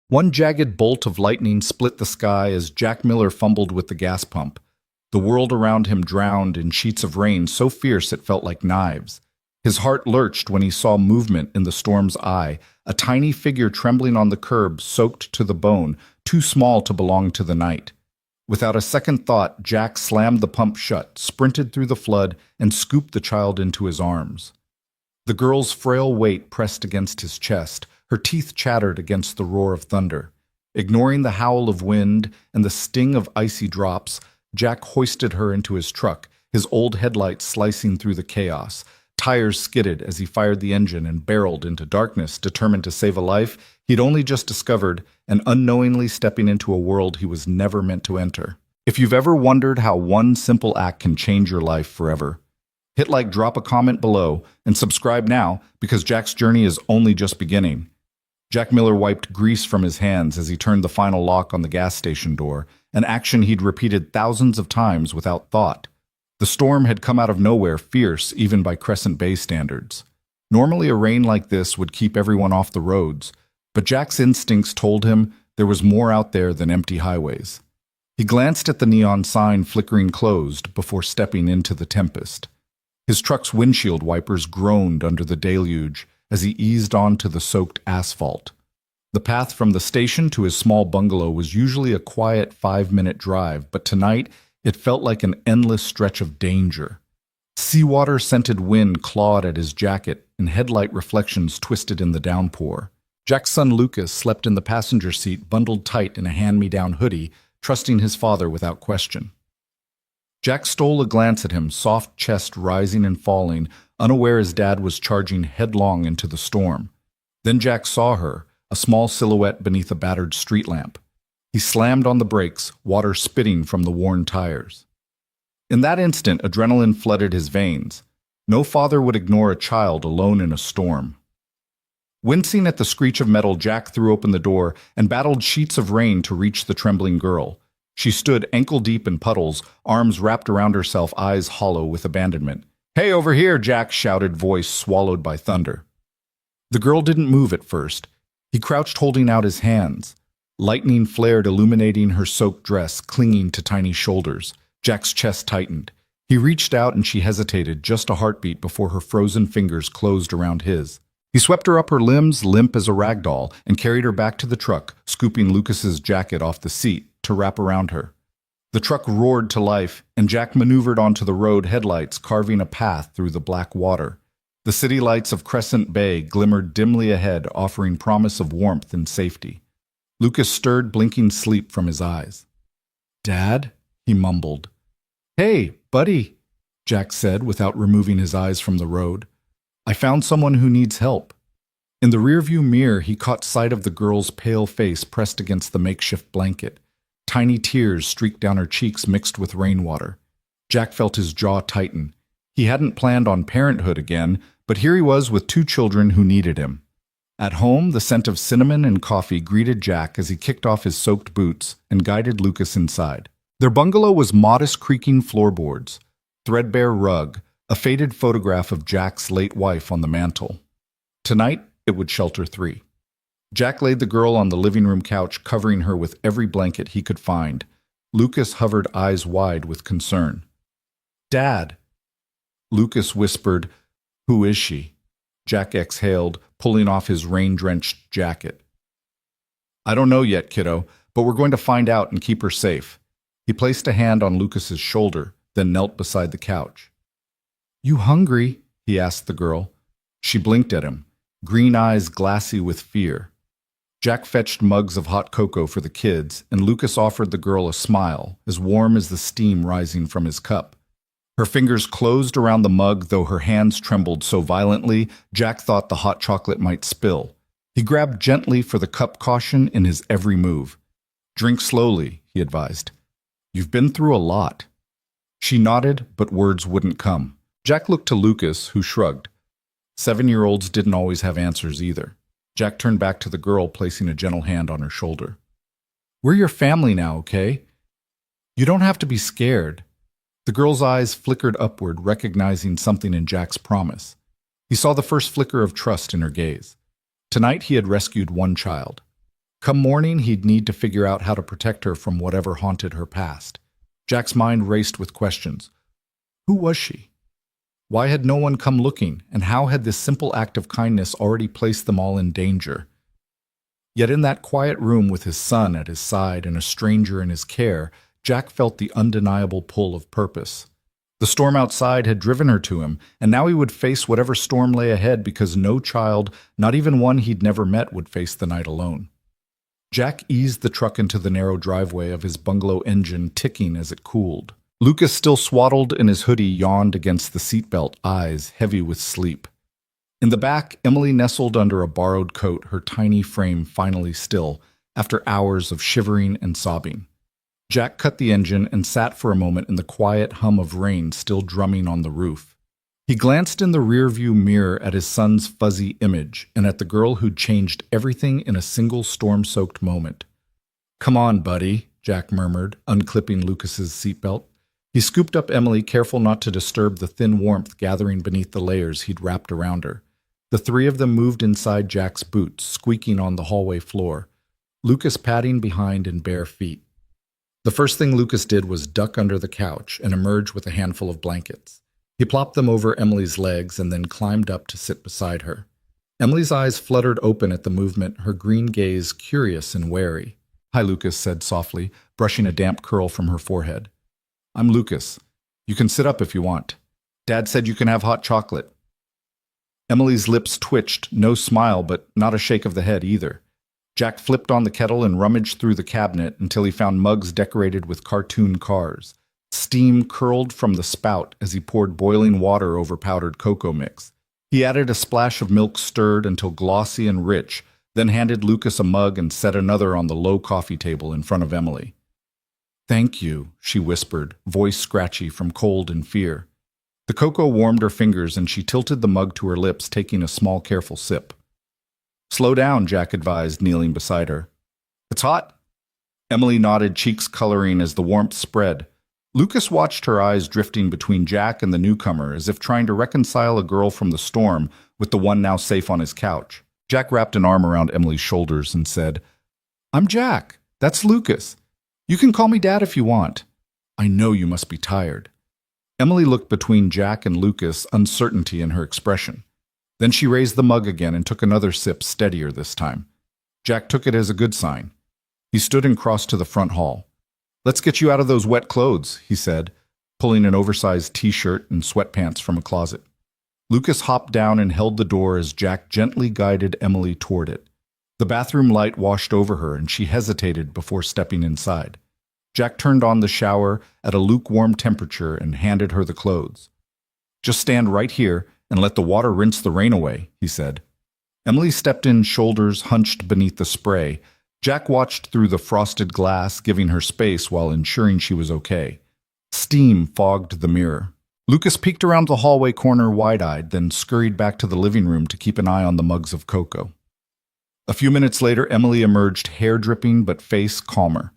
One jagged bolt of lightning split the sky as Jack Miller fumbled with the gas pump. The world around him drowned in sheets of rain so fierce it felt like knives. His heart lurched when he saw movement in the storm's eye, a tiny figure trembling on the curb, soaked to the bone, too small to belong to the night. Without a second thought, Jack slammed the pump shut, sprinted through the flood, and scooped the child into his arms. The girl's frail weight pressed against his chest. Her teeth chattered against the roar of thunder. Ignoring the howl of wind and the sting of icy drops, Jack hoisted her into his truck, his old headlights slicing through the chaos. Tires skidded as he fired the engine and barreled into darkness, determined to save a life he'd only just discovered and unknowingly stepping into a world he was never meant to enter. If you've ever wondered how one simple act can change your life forever, hit like, drop a comment below, and subscribe now because Jack's journey is only just beginning. Jack Miller wiped grease from his hands as he turned the final lock on the gas station door, an action he'd repeated thousands of times without thought. The storm had come out of nowhere, fierce even by Crescent Bay standards. Normally a rain like this would keep everyone off the roads, but Jack's instincts told him there was more out there than empty highways. He glanced at the neon sign flickering closed before stepping into the tempest. His truck's windshield wipers groaned under the deluge as he eased onto the soaked asphalt. The path from the station to his small bungalow was usually a quiet 5-minute drive, but tonight it felt like an endless stretch of danger. Seawater-scented wind clawed at his jacket, and headlight reflections twisted in the downpour. Jack's son Lucas slept in the passenger seat, bundled tight in a hand-me-down hoodie, trusting his father without question. Jack stole a glance at him, soft chest rising and falling, unaware his dad was charging headlong into the storm. Then Jack saw her, a small silhouette beneath a battered street lamp. He slammed on the brakes, water spitting from the worn tires. In that instant, adrenaline flooded his veins. No father would ignore a child alone in a storm. Wincing at the screech of metal, Jack threw open the door and battled sheets of rain to reach the trembling girl. She stood ankle-deep in puddles, arms wrapped around herself, eyes hollow with abandonment. "Hey, over here!" Jack shouted, voice swallowed by thunder. The girl didn't move at first. He crouched, holding out his hands. Lightning flared, illuminating her soaked dress, clinging to tiny shoulders. Jack's chest tightened. He reached out and she hesitated, just a heartbeat before her frozen fingers closed around his. He swept her up her limbs, limp as a rag doll, and carried her back to the truck, scooping Lucas's jacket off the seat to wrap around her. The truck roared to life, and Jack maneuvered onto the road, headlights carving a path through the black water. The city lights of Crescent Bay glimmered dimly ahead, offering promise of warmth and safety. Lucas stirred, blinking sleep from his eyes. "Dad?" he mumbled. "Hey, buddy," Jack said without removing his eyes from the road. "I found someone who needs help." In the rearview mirror, he caught sight of the girl's pale face pressed against the makeshift blanket. Tiny tears streaked down her cheeks mixed with rainwater. Jack felt his jaw tighten. He hadn't planned on parenthood again, but here he was with 2 children who needed him. At home, the scent of cinnamon and coffee greeted Jack as he kicked off his soaked boots and guided Lucas inside. Their bungalow was modest creaking floorboards, threadbare rug, a faded photograph of Jack's late wife on the mantel. Tonight, it would shelter 3. Jack laid the girl on the living room couch, covering her with every blanket he could find. Lucas hovered, eyes wide with concern. "Dad!" Lucas whispered, "Who is she?" Jack exhaled, pulling off his rain-drenched jacket. "I don't know yet, kiddo, but we're going to find out and keep her safe." He placed a hand on Lucas's shoulder, then knelt beside the couch. "You hungry?" he asked the girl. She blinked at him, green eyes glassy with fear. Jack fetched mugs of hot cocoa for the kids, and Lucas offered the girl a smile, as warm as the steam rising from his cup. Her fingers closed around the mug, though her hands trembled so violently, Jack thought the hot chocolate might spill. He grabbed gently for the cup, caution in his every move. "Drink slowly," he advised. "You've been through a lot." She nodded, but words wouldn't come. Jack looked to Lucas, who shrugged. 7-year-olds didn't always have answers either. Jack turned back to the girl, placing a gentle hand on her shoulder. "We're your family now, okay? You don't have to be scared." The girl's eyes flickered upward, recognizing something in Jack's promise. He saw the first flicker of trust in her gaze. Tonight he had rescued 1 child. Come morning, he'd need to figure out how to protect her from whatever haunted her past. Jack's mind raced with questions. Who was she? Why had no one come looking, and how had this simple act of kindness already placed them all in danger? Yet in that quiet room with his son at his side and a stranger in his care, Jack felt the undeniable pull of purpose. The storm outside had driven her to him, and now he would face whatever storm lay ahead because no child, not even one he'd never met, would face the night alone. Jack eased the truck into the narrow driveway of his bungalow engine, ticking as it cooled. Lucas, still swaddled in his hoodie, yawned against the seatbelt, eyes heavy with sleep. In the back, Emily nestled under a borrowed coat, her tiny frame finally still, after hours of shivering and sobbing. Jack cut the engine and sat for a moment in the quiet hum of rain still drumming on the roof. He glanced in the rearview mirror at his son's fuzzy image and at the girl who'd changed everything in a single storm-soaked moment. "Come on, buddy," Jack murmured, unclipping Lucas's seatbelt. He scooped up Emily, careful not to disturb the thin warmth gathering beneath the layers he'd wrapped around her. The three of them moved inside Jack's boots, squeaking on the hallway floor, Lucas padding behind in bare feet. The first thing Lucas did was duck under the couch and emerge with a handful of blankets. He plopped them over Emily's legs and then climbed up to sit beside her. Emily's eyes fluttered open at the movement, her green gaze curious and wary. "Hi," Lucas said softly, brushing a damp curl from her forehead. "I'm Lucas. You can sit up if you want. Dad said you can have hot chocolate." Emily's lips twitched, no smile, but not a shake of the head either. Jack flipped on the kettle and rummaged through the cabinet until he found mugs decorated with cartoon cars. Steam curled from the spout as he poured boiling water over powdered cocoa mix. He added a splash of milk stirred until glossy and rich, then handed Lucas a mug and set another on the low coffee table in front of Emily. "Thank you," she whispered, voice scratchy from cold and fear. The cocoa warmed her fingers and she tilted the mug to her lips, taking a small, careful sip. "Slow down," Jack advised, kneeling beside her. "It's hot?" Emily nodded, cheeks coloring as the warmth spread. Lucas watched her eyes drifting between Jack and the newcomer, as if trying to reconcile a girl from the storm with the one now safe on his couch. Jack wrapped an arm around Emily's shoulders and said, "I'm Jack. That's Lucas. You can call me Dad if you want. I know you must be tired." Emily looked between Jack and Lucas, uncertainty in her expression. Then she raised the mug again and took another sip, steadier this time. Jack took it as a good sign. He stood and crossed to the front hall. "Let's get you out of those wet clothes," he said, pulling an oversized t-shirt and sweatpants from a closet. Lucas hopped down and held the door as Jack gently guided Emily toward it. The bathroom light washed over her and she hesitated before stepping inside. Jack turned on the shower at a lukewarm temperature and handed her the clothes. "Just stand right here and let the water rinse the rain away," he said. Emily stepped in, shoulders hunched beneath the spray. Jack watched through the frosted glass, giving her space while ensuring she was okay. Steam fogged the mirror. Lucas peeked around the hallway corner wide-eyed, then scurried back to the living room to keep an eye on the mugs of cocoa. A few minutes later, Emily emerged, hair dripping but face calmer.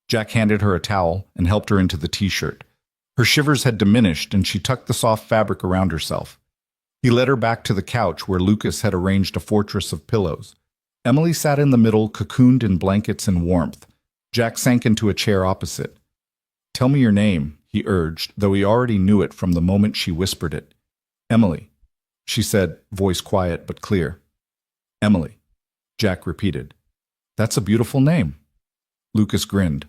Jack handed her a towel and helped her into the t-shirt. Her shivers had diminished, and she tucked the soft fabric around herself. He led her back to the couch where Lucas had arranged a fortress of pillows. Emily sat in the middle, cocooned in blankets and warmth. Jack sank into a chair opposite. "Tell me your name," he urged, though he already knew it from the moment she whispered it. "Emily," she said, voice quiet but clear. "Emily," Jack repeated. "That's a beautiful name." Lucas grinned.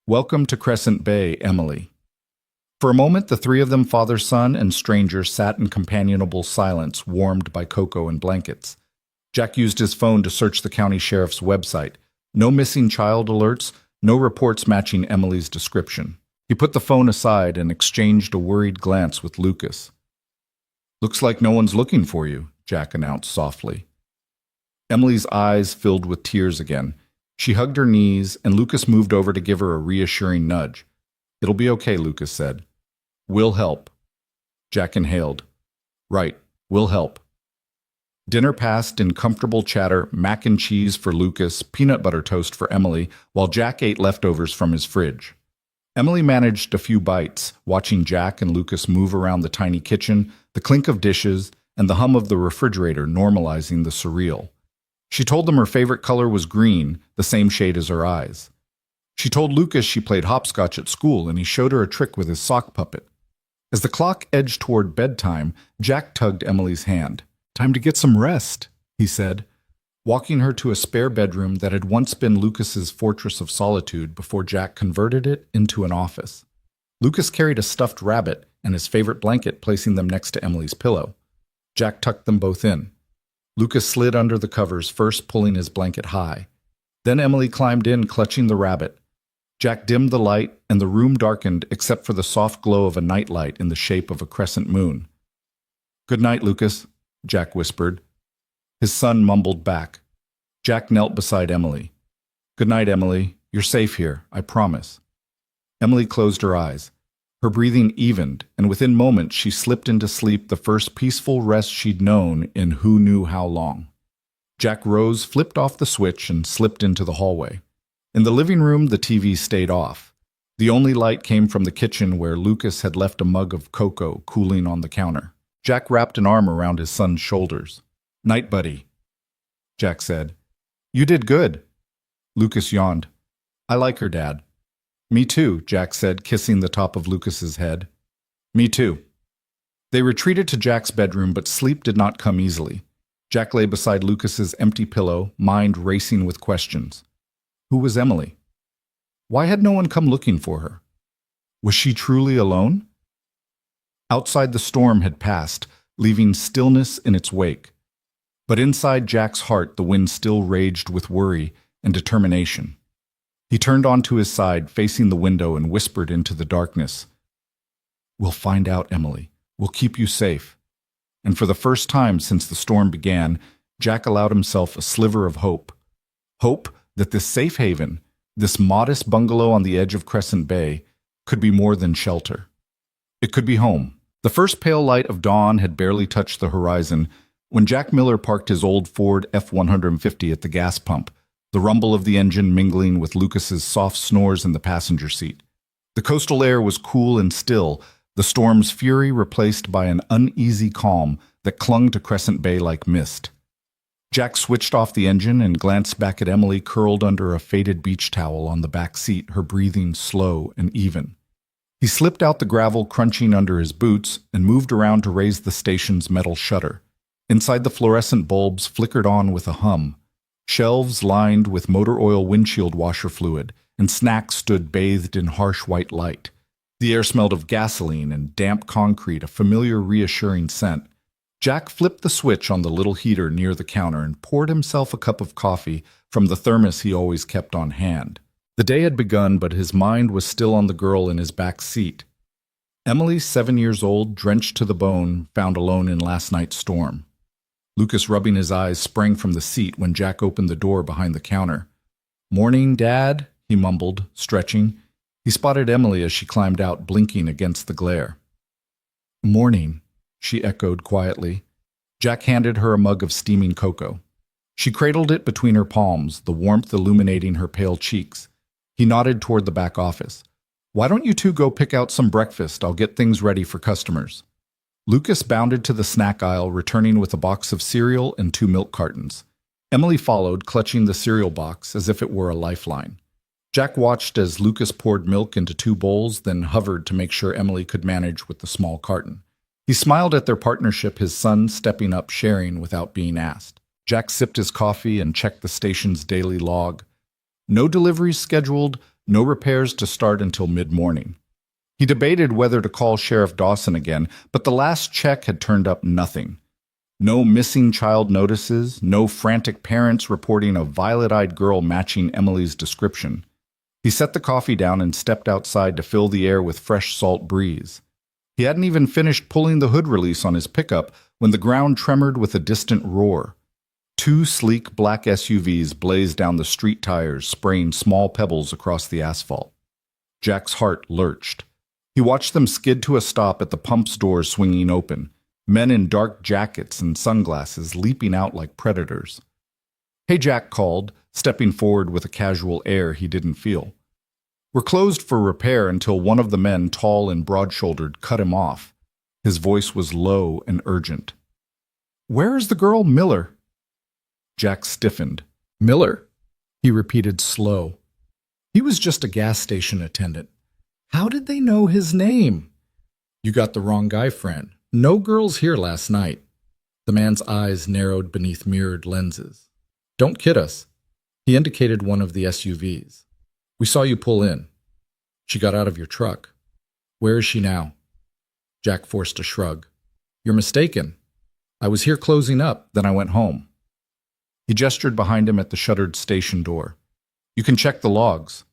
"Welcome to Crescent Bay, Emily." For a moment, the three of them, father, son, and stranger, sat in companionable silence, warmed by cocoa and blankets. Jack used his phone to search the county sheriff's website. No missing child alerts, no reports matching Emily's description. He put the phone aside and exchanged a worried glance with Lucas. "Looks like no one's looking for you," Jack announced softly. Emily's eyes filled with tears again. She hugged her knees, and Lucas moved over to give her a reassuring nudge. "It'll be okay," Lucas said. "We'll help." Jack inhaled. "Right, we'll help." Dinner passed in comfortable chatter, mac and cheese for Lucas, peanut butter toast for Emily, while Jack ate leftovers from his fridge. Emily managed a few bites, watching Jack and Lucas move around the tiny kitchen, the clink of dishes, and the hum of the refrigerator normalizing the surreal. She told them her favorite color was green, the same shade as her eyes. She told Lucas she played hopscotch at school and he showed her a trick with his sock puppet. As the clock edged toward bedtime, Jack tugged Emily's hand. "Time to get some rest," he said, walking her to a spare bedroom that had once been Lucas's fortress of solitude before Jack converted it into an office. Lucas carried a stuffed rabbit and his favorite blanket, placing them next to Emily's pillow. Jack tucked them both in. Lucas slid under the covers, first pulling his blanket high. Then Emily climbed in, clutching the rabbit. Jack dimmed the light, and the room darkened except for the soft glow of a nightlight in the shape of a crescent moon. "Good night, Lucas," Jack whispered. His son mumbled back. Jack knelt beside Emily. "Good night, Emily. You're safe here, I promise." Emily closed her eyes. Her breathing evened, and within moments she slipped into sleep, the first peaceful rest she'd known in who knew how long. Jack rose, flipped off the switch, and slipped into the hallway. In the living room, the TV stayed off. The only light came from the kitchen where Lucas had left a mug of cocoa cooling on the counter. Jack wrapped an arm around his son's shoulders. "Night, buddy," Jack said. "You did good." Lucas yawned. "I like her, Dad." "Me too," Jack said, kissing the top of Lucas's head. "Me too." They retreated to Jack's bedroom, but sleep did not come easily. Jack lay beside Lucas's empty pillow, mind racing with questions. Who was Emily? Why had no one come looking for her? Was she truly alone? Outside, the storm had passed, leaving stillness in its wake. But inside Jack's heart, the wind still raged with worry and determination. He turned onto his side, facing the window, and whispered into the darkness, "We'll find out, Emily. We'll keep you safe." And for the first time since the storm began, Jack allowed himself a sliver of hope. Hope that this safe haven, this modest bungalow on the edge of Crescent Bay, could be more than shelter. It could be home. The first pale light of dawn had barely touched the horizon when Jack Miller parked his old Ford F-150 at the gas pump, the rumble of the engine mingling with Lucas's soft snores in the passenger seat. The coastal air was cool and still, the storm's fury replaced by an uneasy calm that clung to Crescent Bay like mist. Jack switched off the engine and glanced back at Emily curled under a faded beach towel on the back seat, her breathing slow and even. He slipped out the gravel crunching under his boots and moved around to raise the station's metal shutter. Inside, the fluorescent bulbs flickered on with a hum. Shelves lined with motor oil windshield washer fluid, and snacks stood bathed in harsh white light. The air smelled of gasoline and damp concrete, a familiar, reassuring scent. Jack flipped the switch on the little heater near the counter and poured himself a cup of coffee from the thermos he always kept on hand. The day had begun, but his mind was still on the girl in his back seat. Emily, 7 years old, drenched to the bone, found alone in last night's storm. Lucas, rubbing his eyes, sprang from the seat when Jack opened the door behind the counter. "Morning, Dad," he mumbled, stretching. He spotted Emily as she climbed out, blinking against the glare. "Morning," she echoed quietly. Jack handed her a mug of steaming cocoa. She cradled it between her palms, the warmth illuminating her pale cheeks. He nodded toward the back office. "Why don't you two go pick out some breakfast? I'll get things ready for customers." Lucas bounded to the snack aisle, returning with a box of cereal and 2 milk cartons. Emily followed, clutching the cereal box as if it were a lifeline. Jack watched as Lucas poured milk into 2 bowls, then hovered to make sure Emily could manage with the small carton. He smiled at their partnership, his son stepping up, sharing without being asked. Jack sipped his coffee and checked the station's daily log. No deliveries scheduled, no repairs to start until mid-morning. He debated whether to call Sheriff Dawson again, but the last check had turned up nothing. No missing child notices, no frantic parents reporting a violet-eyed girl matching Emily's description. He set the coffee down and stepped outside to fill the air with fresh salt breeze. He hadn't even finished pulling the hood release on his pickup when the ground tremored with a distant roar. 2 sleek black SUVs blazed down the street tires, spraying small pebbles across the asphalt. Jack's heart lurched. He watched them skid to a stop at the pump's doors swinging open, men in dark jackets and sunglasses leaping out like predators. "Hey," Jack called, stepping forward with a casual air he didn't feel. "We're closed for repair," until one of the men, tall and broad-shouldered, cut him off. His voice was low and urgent. "Where is the girl, Miller?" Jack stiffened. Miller? He repeated slow. He was just a gas station attendant. How did they know his name? You got the wrong guy, friend. No girls here last night. The man's eyes narrowed beneath mirrored lenses. Don't kid us. He indicated one of the SUVs. We saw you pull in. She got out of your truck. Where is she now? Jack forced a shrug. You're mistaken. I was here closing up, then I went home. He gestured behind him at the shuttered station door. You can check the logs.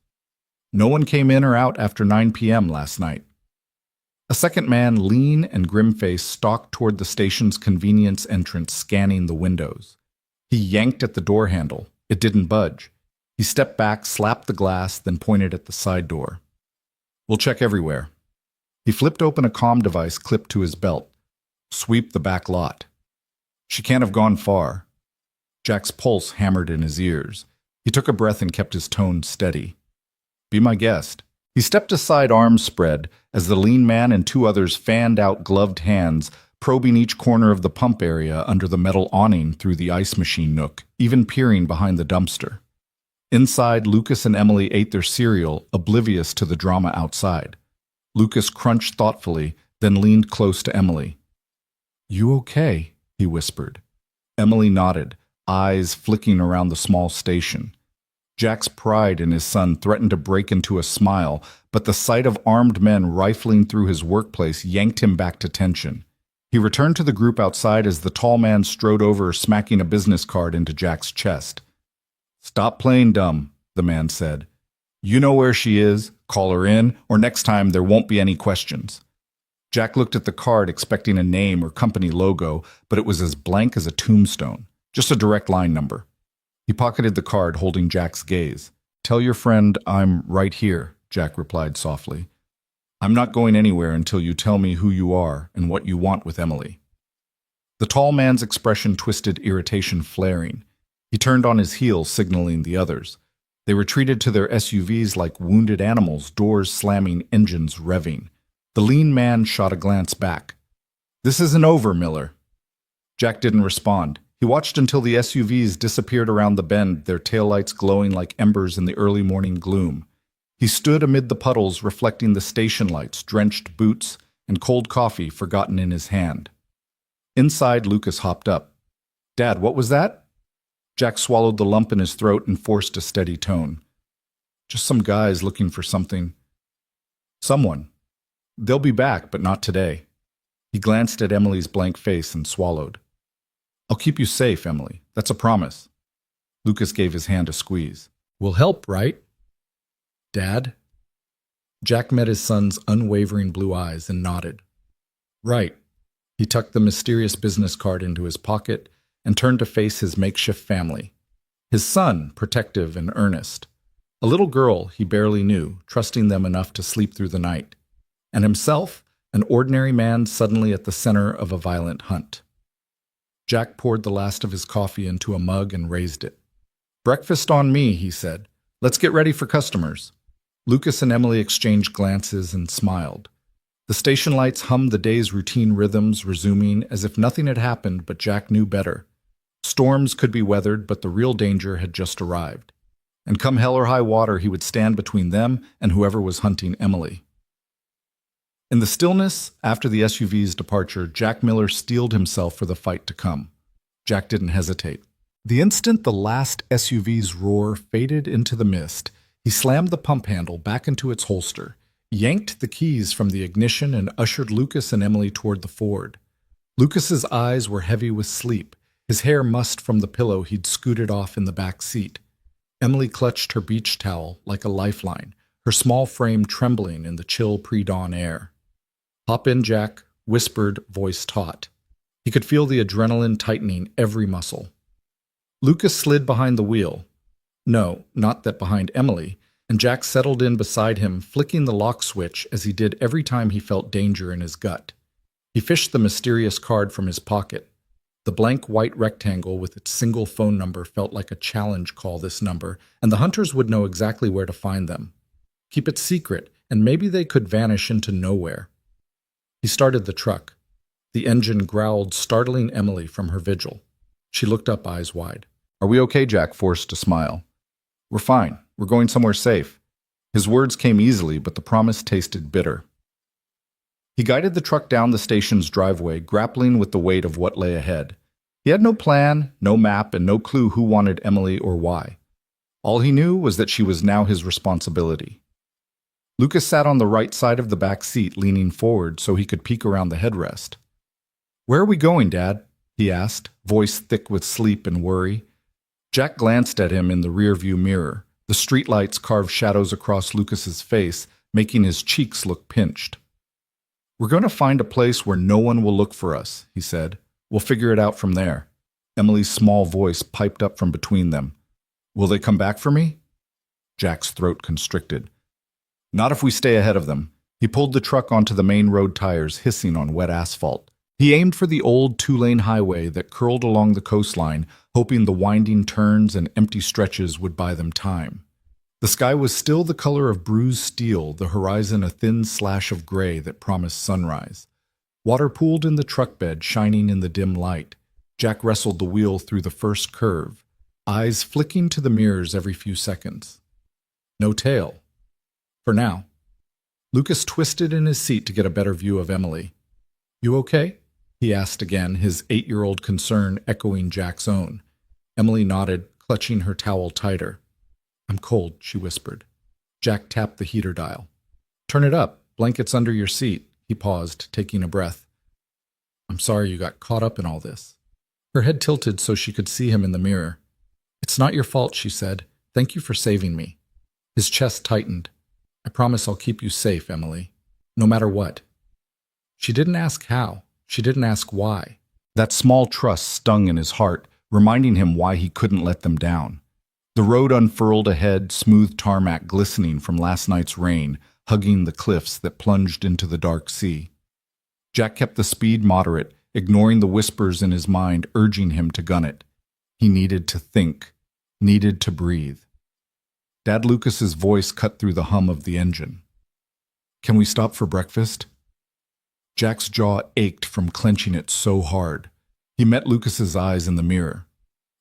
No one came in or out after 9 p.m. last night. A second man, lean and grim-faced, stalked toward the station's convenience entrance, scanning the windows. He yanked at the door handle. It didn't budge. He stepped back, slapped the glass, then pointed at the side door. We'll check everywhere. He flipped open a comm device clipped to his belt. Sweep the back lot. She can't have gone far. Jack's pulse hammered in his ears. He took a breath and kept his tone steady. Be my guest. He stepped aside, arms spread, as the lean man and two others fanned out gloved hands, probing each corner of the pump area under the metal awning through the ice machine nook, even peering behind the dumpster. Inside, Lucas and Emily ate their cereal, oblivious to the drama outside. Lucas crunched thoughtfully, then leaned close to Emily. You okay? He whispered. Emily nodded, eyes flicking around the small station. Jack's pride in his son threatened to break into a smile, but the sight of armed men rifling through his workplace yanked him back to tension. He returned to the group outside as the tall man strode over, smacking a business card into Jack's chest. Stop playing dumb, the man said. You know where she is, call her in, or next time there won't be any questions. Jack looked at the card expecting a name or company logo, but it was as blank as a tombstone, just a direct line number. He pocketed the card, holding Jack's gaze. Tell your friend I'm right here, Jack replied softly. I'm not going anywhere until you tell me who you are and what you want with Emily. The tall man's expression twisted, irritation flaring. He turned on his heel, signaling the others. They retreated to their SUVs like wounded animals, doors slamming, engines revving. The lean man shot a glance back. This isn't over, Miller. Jack didn't respond. He watched until the SUVs disappeared around the bend, their taillights glowing like embers in the early morning gloom. He stood amid the puddles, reflecting the station lights, drenched boots, and cold coffee forgotten in his hand. Inside, Lucas hopped up. Dad, what was that? Jack swallowed the lump in his throat and forced a steady tone. Just some guys looking for something. Someone. They'll be back, but not today. He glanced at Emily's blank face and swallowed. I'll keep you safe, Emily. That's a promise. Lucas gave his hand a squeeze. We'll help, right? Dad? Jack met his son's unwavering blue eyes and nodded. Right. He tucked the mysterious business card into his pocket and turned to face his makeshift family. His son, protective and earnest. A little girl he barely knew, trusting them enough to sleep through the night. And himself, an ordinary man suddenly at the center of a violent hunt. Jack poured the last of his coffee into a mug and raised it. Breakfast on me, he said. Let's get ready for customers. Lucas and Emily exchanged glances and smiled. The station lights hummed the day's routine rhythms, resuming as if nothing had happened, but Jack knew better. Storms could be weathered, but the real danger had just arrived. And come hell or high water, he would stand between them and whoever was hunting Emily. In the stillness, after the SUV's departure, Jack Miller steeled himself for the fight to come. Jack didn't hesitate. The instant the last SUV's roar faded into the mist, he slammed the pump handle back into its holster, yanked the keys from the ignition, and ushered Lucas and Emily toward the Ford. Lucas's eyes were heavy with sleep, his hair mussed from the pillow he'd scooted off in the back seat. Emily clutched her beach towel like a lifeline, her small frame trembling in the chill pre-dawn air. Hop in, Jack, whispered, voice taut. He could feel the adrenaline tightening every muscle. Lucas slid behind the wheel. No, not that behind Emily, and Jack settled in beside him, flicking the lock switch as he did every time he felt danger in his gut. He fished the mysterious card from his pocket. The blank white rectangle with its single phone number felt like a challenge. Call this number, and the hunters would know exactly where to find them. Keep it secret, and maybe they could vanish into nowhere. He started the truck. The engine growled, startling Emily from her vigil. She looked up, eyes wide. Are we okay? Jack forced a smile. We're fine. We're going somewhere safe. His words came easily, but the promise tasted bitter. He guided the truck down the station's driveway, grappling with the weight of what lay ahead. He had no plan, no map, and no clue who wanted Emily or why. All he knew was that she was now his responsibility. Lucas sat on the right side of the back seat, leaning forward so he could peek around the headrest. "Where are we going, Dad?" he asked, voice thick with sleep and worry. Jack glanced at him in the rearview mirror. The streetlights carved shadows across Lucas's face, making his cheeks look pinched. "We're going to find a place where no one will look for us," he said. "We'll figure it out from there." Emily's small voice piped up from between them. "Will they come back for me?" Jack's throat constricted. "Not if we stay ahead of them." He pulled the truck onto the main road, tires hissing on wet asphalt. He aimed for the old two-lane highway that curled along the coastline, hoping the winding turns and empty stretches would buy them time. The sky was still the color of bruised steel, the horizon a thin slash of gray that promised sunrise. Water pooled in the truck bed, shining in the dim light. Jack wrestled the wheel through the first curve, eyes flicking to the mirrors every few seconds. No tail. For now. Lucas twisted in his seat to get a better view of Emily. "You okay?" he asked again, his 8-year-old concern echoing Jack's own. Emily nodded, clutching her towel tighter. "I'm cold," she whispered. Jack tapped the heater dial. "Turn it up. Blankets under your seat." He paused, taking a breath. "I'm sorry you got caught up in all this." Her head tilted so she could see him in the mirror. "It's not your fault," she said. "Thank you for saving me." His chest tightened. "I promise I'll keep you safe, Emily. No matter what." She didn't ask how. She didn't ask why. That small trust stung in his heart, reminding him why he couldn't let them down. The road unfurled ahead, smooth tarmac glistening from last night's rain, hugging the cliffs that plunged into the dark sea. Jack kept the speed moderate, ignoring the whispers in his mind urging him to gun it. He needed to think, needed to breathe. Dad Lucas's voice cut through the hum of the engine. "Can we stop for breakfast?" Jack's jaw ached from clenching it so hard. He met Lucas's eyes in the mirror.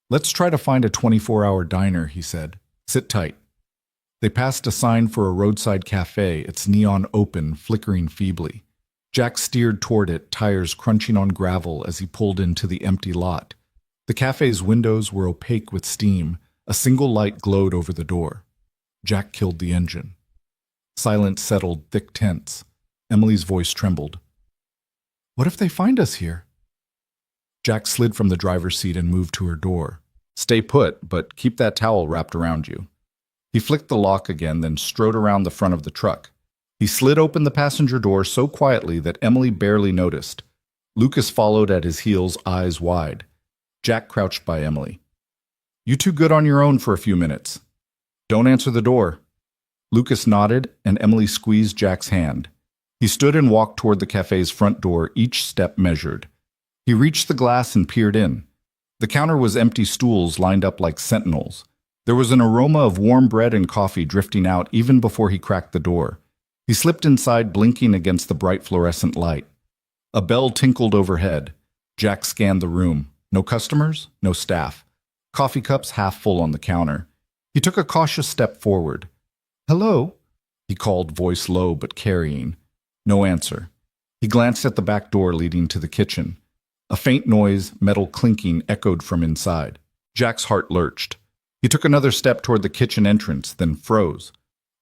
"Let's try to find a 24-hour diner," he said. "Sit tight." They passed a sign for a roadside cafe, its neon open, flickering feebly. Jack steered toward it, tires crunching on gravel as he pulled into the empty lot. The cafe's windows were opaque with steam. A single light glowed over the door. Jack killed the engine. Silence settled, thick, tense. Emily's voice trembled. "What if they find us here?" Jack slid from the driver's seat and moved to her door. "Stay put, but keep that towel wrapped around you." He flicked the lock again, then strode around the front of the truck. He slid open the passenger door so quietly that Emily barely noticed. Lucas followed at his heels, eyes wide. Jack crouched by Emily. "You two good on your own for a few minutes. Don't answer the door." Lucas nodded, and Emily squeezed Jack's hand. He stood and walked toward the cafe's front door, each step measured. He reached the glass and peered in. The counter was empty, stools lined up like sentinels. There was an aroma of warm bread and coffee drifting out even before he cracked the door. He slipped inside, blinking against the bright fluorescent light. A bell tinkled overhead. Jack scanned the room. No customers, no staff. Coffee cups half full on the counter. He took a cautious step forward. "Hello?" he called, voice low but carrying. No answer. He glanced at the back door leading to the kitchen. A faint noise, metal clinking, echoed from inside. Jack's heart lurched. He took another step toward the kitchen entrance, then froze.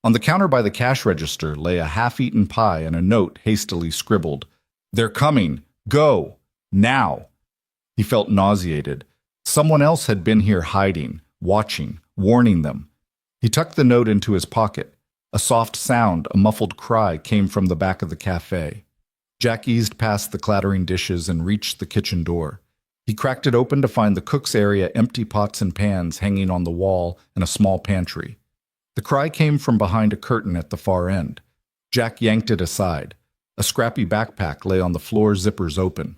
On the counter by the cash register lay a half-eaten pie and a note hastily scribbled. "They're coming. Go. Now." He felt nauseated. Someone else had been here hiding, watching, warning them. He tucked the note into his pocket. A soft sound, a muffled cry, came from the back of the cafe. Jack eased past the clattering dishes and reached the kitchen door. He cracked it open to find the cook's area, empty pots and pans hanging on the wall, and a small pantry. The cry came from behind a curtain at the far end. Jack yanked it aside. A scrappy backpack lay on the floor, zippers open.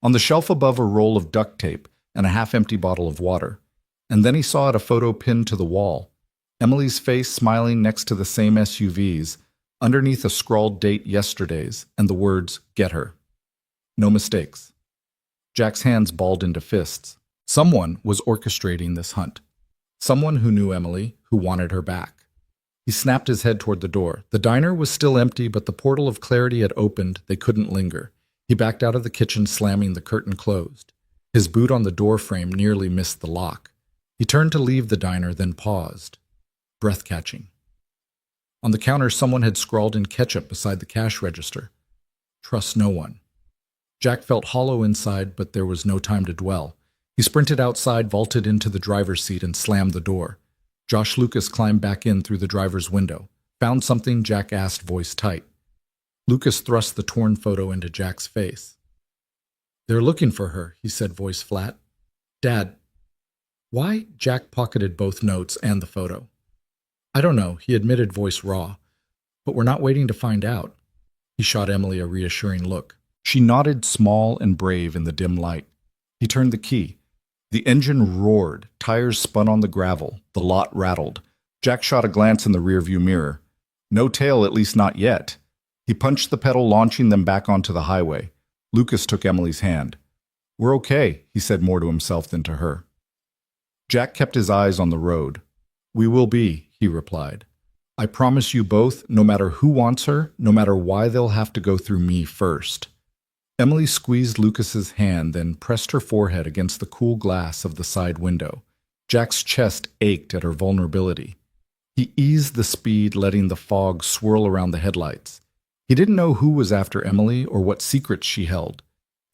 On the shelf above, a roll of duct tape and a half-empty bottle of water. And then he saw it, a photo pinned to the wall. Emily's face smiling next to the same SUVs, underneath a scrawled date, yesterday's, and the words, "Get her." No mistakes. Jack's hands balled into fists. Someone was orchestrating this hunt. Someone who knew Emily, who wanted her back. He snapped his head toward the door. The diner was still empty, but the portal of clarity had opened. They couldn't linger. He backed out of the kitchen, slamming the curtain closed. His boot on the door frame nearly missed the lock. He turned to leave the diner, then paused. Breath-catching. On the counter, someone had scrawled in ketchup beside the cash register. Trust no one. Jack felt hollow inside, but there was no time to dwell. He sprinted outside, vaulted into the driver's seat, and slammed the door. Josh Lucas climbed back in through the driver's window. Found something? Jack asked, voice tight. Lucas thrust the torn photo into Jack's face. They're looking for her, he said, voice flat. Dad. Why? Jack pocketed both notes and the photo. I don't know, he admitted, voice raw. But we're not waiting to find out. He shot Emily a reassuring look. She nodded, small and brave in the dim light. He turned the key. The engine roared, tires spun on the gravel, the lot rattled. Jack shot a glance in the rearview mirror. No tail, at least not yet. He punched the pedal, launching them back onto the highway. Lucas took Emily's hand. We're okay, he said more to himself than to her. Jack kept his eyes on the road. We will be, he replied. I promise you both, no matter who wants her, no matter why they'll have to go through me first. Emily squeezed Lucas's hand, then pressed her forehead against the cool glass of the side window. Jack's chest ached at her vulnerability. He eased the speed, letting the fog swirl around the headlights. He didn't know who was after Emily or what secrets she held.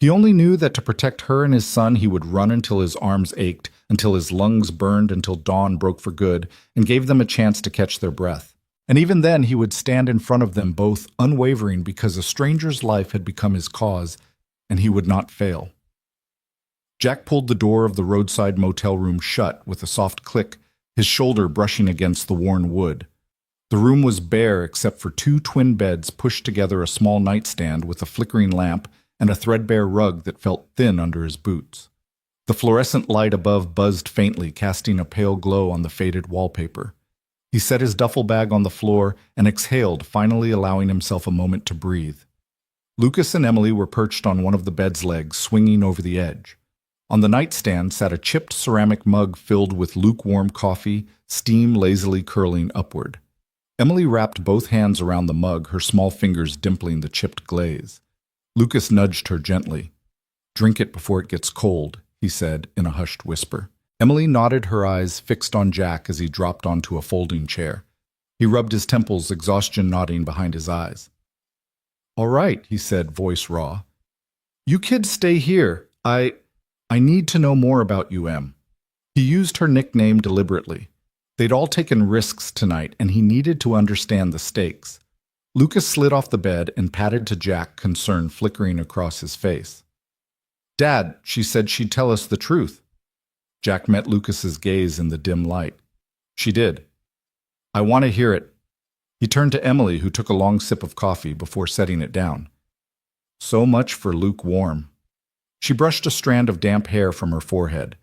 He only knew that to protect her and his son, he would run until his arms ached, until his lungs burned, until dawn broke for good, and gave them a chance to catch their breath. And even then, he would stand in front of them both, unwavering, because a stranger's life had become his cause, and he would not fail. Jack pulled the door of the roadside motel room shut with a soft click, his shoulder brushing against the worn wood. The room was bare except for two twin beds pushed together, a small nightstand with a flickering lamp, and a threadbare rug that felt thin under his boots. The fluorescent light above buzzed faintly, casting a pale glow on the faded wallpaper. He set his duffel bag on the floor and exhaled, finally allowing himself a moment to breathe. Lucas and Emily were perched on one of the bed's legs, swinging over the edge. On the nightstand sat a chipped ceramic mug filled with lukewarm coffee, steam lazily curling upward. Emily wrapped both hands around the mug, her small fingers dimpling the chipped glaze. Lucas nudged her gently. Drink it before it gets cold, he said in a hushed whisper. Emily nodded, her eyes fixed on Jack as he dropped onto a folding chair. He rubbed his temples, exhaustion nodding behind his eyes. All right, he said, voice raw. You kids stay here. I need to know more about you, Em. He used her nickname deliberately. They'd all taken risks tonight, and he needed to understand the stakes. Lucas slid off the bed and patted to Jack, concern flickering across his face. Dad, she said she'd tell us the truth. Jack met Lucas's gaze in the dim light. She did. I want to hear it. He turned to Emily, who took a long sip of coffee before setting it down. So much for lukewarm. She brushed a strand of damp hair from her forehead.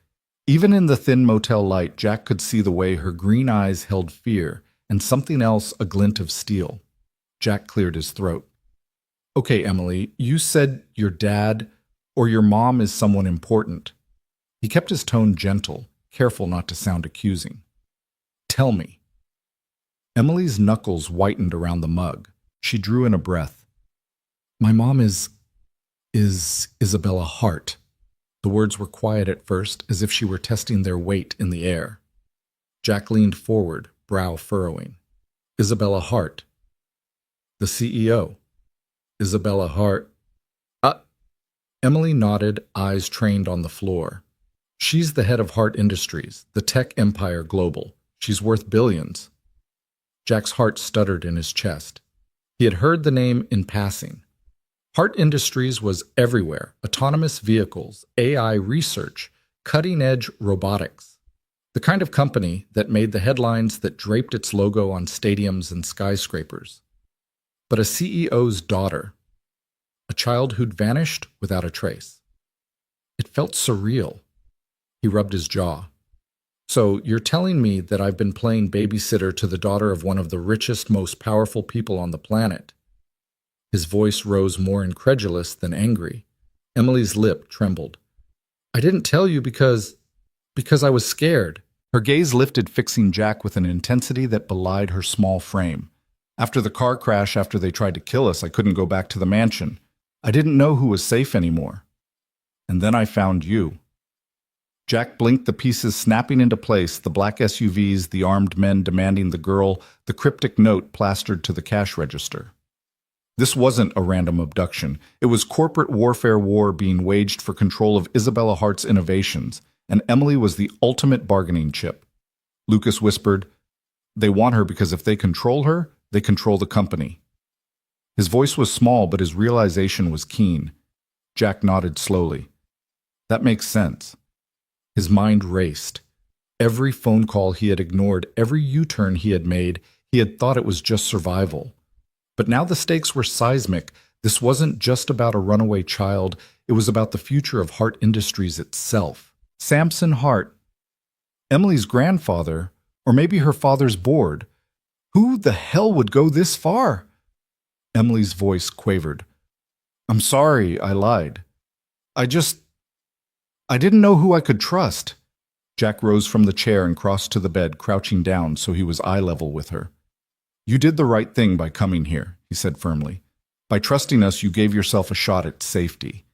Even in the thin motel light, Jack could see the way her green eyes held fear and something else, a glint of steel. Jack cleared his throat. Okay, Emily, you said your dad or your mom is someone important. He kept his tone gentle, careful not to sound accusing. Tell me. Emily's knuckles whitened around the mug. She drew in a breath. My mom is Isabella Hart. The words were quiet at first, as if she were testing their weight in the air. Jack leaned forward, brow furrowing. Isabella Hart. The CEO. Isabella Hart. Emily nodded, eyes trained on the floor. She's the head of Hart Industries, the tech empire global. She's worth billions. Jack's heart stuttered in his chest. He had heard the name in passing. Hart Industries was everywhere. Autonomous vehicles, AI research, cutting-edge robotics. The kind of company that made the headlines that draped its logo on stadiums and skyscrapers. But a CEO's daughter. A child who'd vanished without a trace. It felt surreal. He rubbed his jaw. So you're telling me that I've been playing babysitter to the daughter of one of the richest, most powerful people on the planet? His voice rose more incredulous than angry. Emily's lip trembled. I didn't tell you because I was scared. Her gaze lifted, fixing Jack with an intensity that belied her small frame. After the car crash, after they tried to kill us, I couldn't go back to the mansion. I didn't know who was safe anymore. And then I found you. Jack blinked, the pieces snapping into place, the black SUVs, the armed men demanding the girl, the cryptic note plastered to the cash register. This wasn't a random abduction. It was corporate warfare war being waged for control of Isabella Hart's innovations, and Emily was the ultimate bargaining chip. Lucas whispered, "They want her because if they control her, they control the company." His voice was small, but his realization was keen. Jack nodded slowly. That makes sense. His mind raced. Every phone call he had ignored, every U-turn he had made, he had thought it was just survival. But now the stakes were seismic. This wasn't just about a runaway child. It was about the future of Hart Industries itself. Samson Hart, Emily's grandfather, or maybe her father's board. Who the hell would go this far? Emily's voice quavered. I'm sorry, I lied. I didn't know who I could trust. Jack rose from the chair and crossed to the bed, crouching down so he was eye level with her. You did the right thing by coming here, he said firmly. By trusting us, you gave yourself a shot at safety.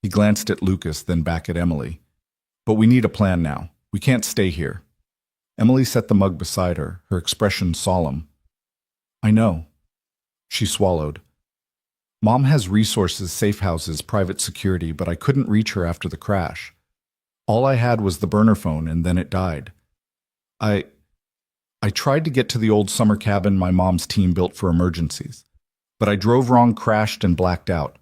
He glanced at Lucas, then back at Emily. But we need a plan now. We can't stay here. Emily set the mug beside her, her expression solemn. I know. She swallowed. Mom has resources, safe houses, private security, but I couldn't reach her after the crash. All I had was the burner phone, and then it died. I tried to get to the old summer cabin my mom's team built for emergencies, but I drove wrong, crashed, and blacked out.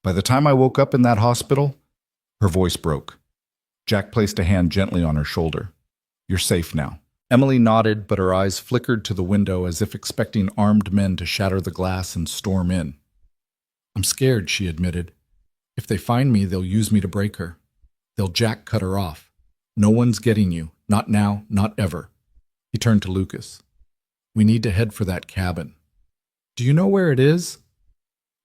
By the time I woke up in that hospital, her voice broke. Jack placed a hand gently on her shoulder. You're safe now. Emily nodded, but her eyes flickered to the window as if expecting armed men to shatter the glass and storm in. I'm scared, she admitted. If they find me, they'll use me to break her. They'll Jack cut her off. No one's getting you. Not now, not ever. He turned to Lucas. We need to head for that cabin. Do you know where it is?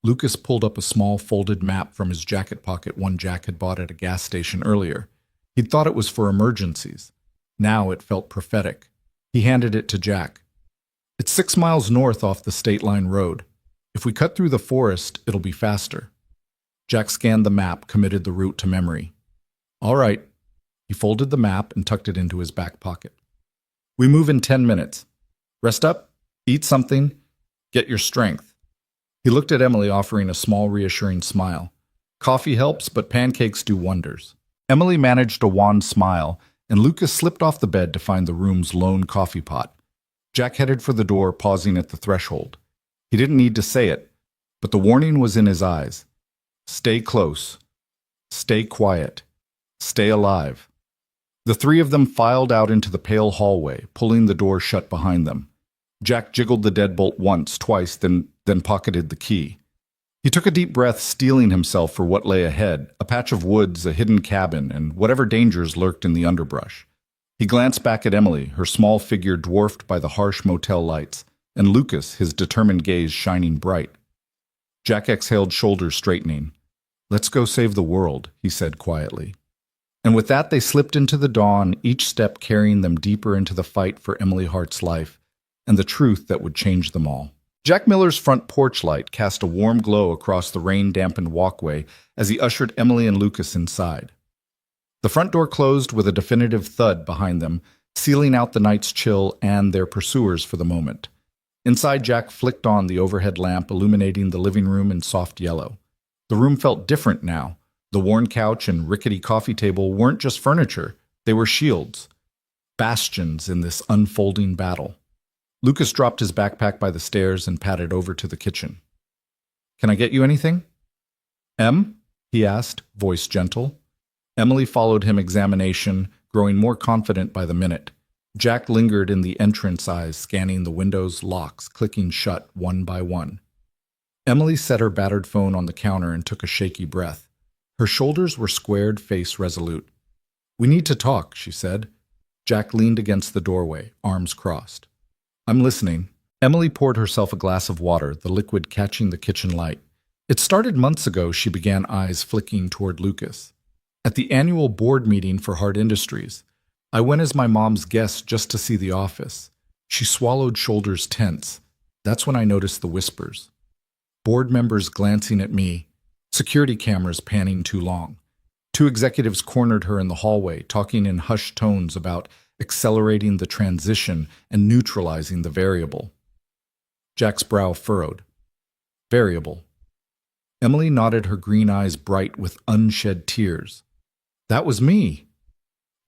Lucas pulled up a small folded map from his jacket pocket one Jack had bought at a gas station earlier. He'd thought it was for emergencies. Now it felt prophetic. He handed it to Jack. It's 6 miles north off the state line road. If we cut through the forest, it'll be faster. Jack scanned the map, committed the route to memory. All right. He folded the map and tucked it into his back pocket. We move in 10 minutes. Rest up, eat something, get your strength. He looked at Emily, offering a small, reassuring smile. Coffee helps, but pancakes do wonders. Emily managed a wan smile, and Lucas slipped off the bed to find the room's lone coffee pot. Jack headed for the door, pausing at the threshold. He didn't need to say it, but the warning was in his eyes. Stay close. Stay quiet. Stay alive. The three of them filed out into the pale hallway, pulling the door shut behind them. Jack jiggled the deadbolt once, twice, then pocketed the key. He took a deep breath, steeling himself for what lay ahead, a patch of woods, a hidden cabin, and whatever dangers lurked in the underbrush. He glanced back at Emily, her small figure dwarfed by the harsh motel lights, and Lucas, his determined gaze shining bright. Jack exhaled, shoulders straightening. Let's go save the world, he said quietly. And with that, they slipped into the dawn, each step carrying them deeper into the fight for Emily Hart's life, and the truth that would change them all. Jack Miller's front porch light cast a warm glow across the rain-dampened walkway as he ushered Emily and Lucas inside. The front door closed with a definitive thud behind them, sealing out the night's chill and their pursuers for the moment. Inside, Jack flicked on the overhead lamp, illuminating the living room in soft yellow. The room felt different now. The worn couch and rickety coffee table weren't just furniture, they were shields, bastions in this unfolding battle. Lucas dropped his backpack by the stairs and padded over to the kitchen. Can I get you anything? Em? He asked, voice gentle. Emily followed him, examination, growing more confident by the minute. Jack lingered in the entrance eyes, scanning the windows' locks, clicking shut one by one. Emily set her battered phone on the counter and took a shaky breath. Her shoulders were squared, face resolute. We need to talk, she said. Jack leaned against the doorway, arms crossed. I'm listening. Emily poured herself a glass of water, the liquid catching the kitchen light. It started months ago, she began, eyes flicking toward Lucas. At the annual board meeting for Hard Industries, I went as my mom's guest just to see the office. She swallowed, shoulders tense. That's when I noticed the whispers. Board members glancing at me, security cameras panning too long. Two executives cornered her in the hallway, talking in hushed tones about accelerating the transition and neutralizing the variable. Jack's brow furrowed. Variable. Emily nodded, her green eyes bright with unshed tears. That was me.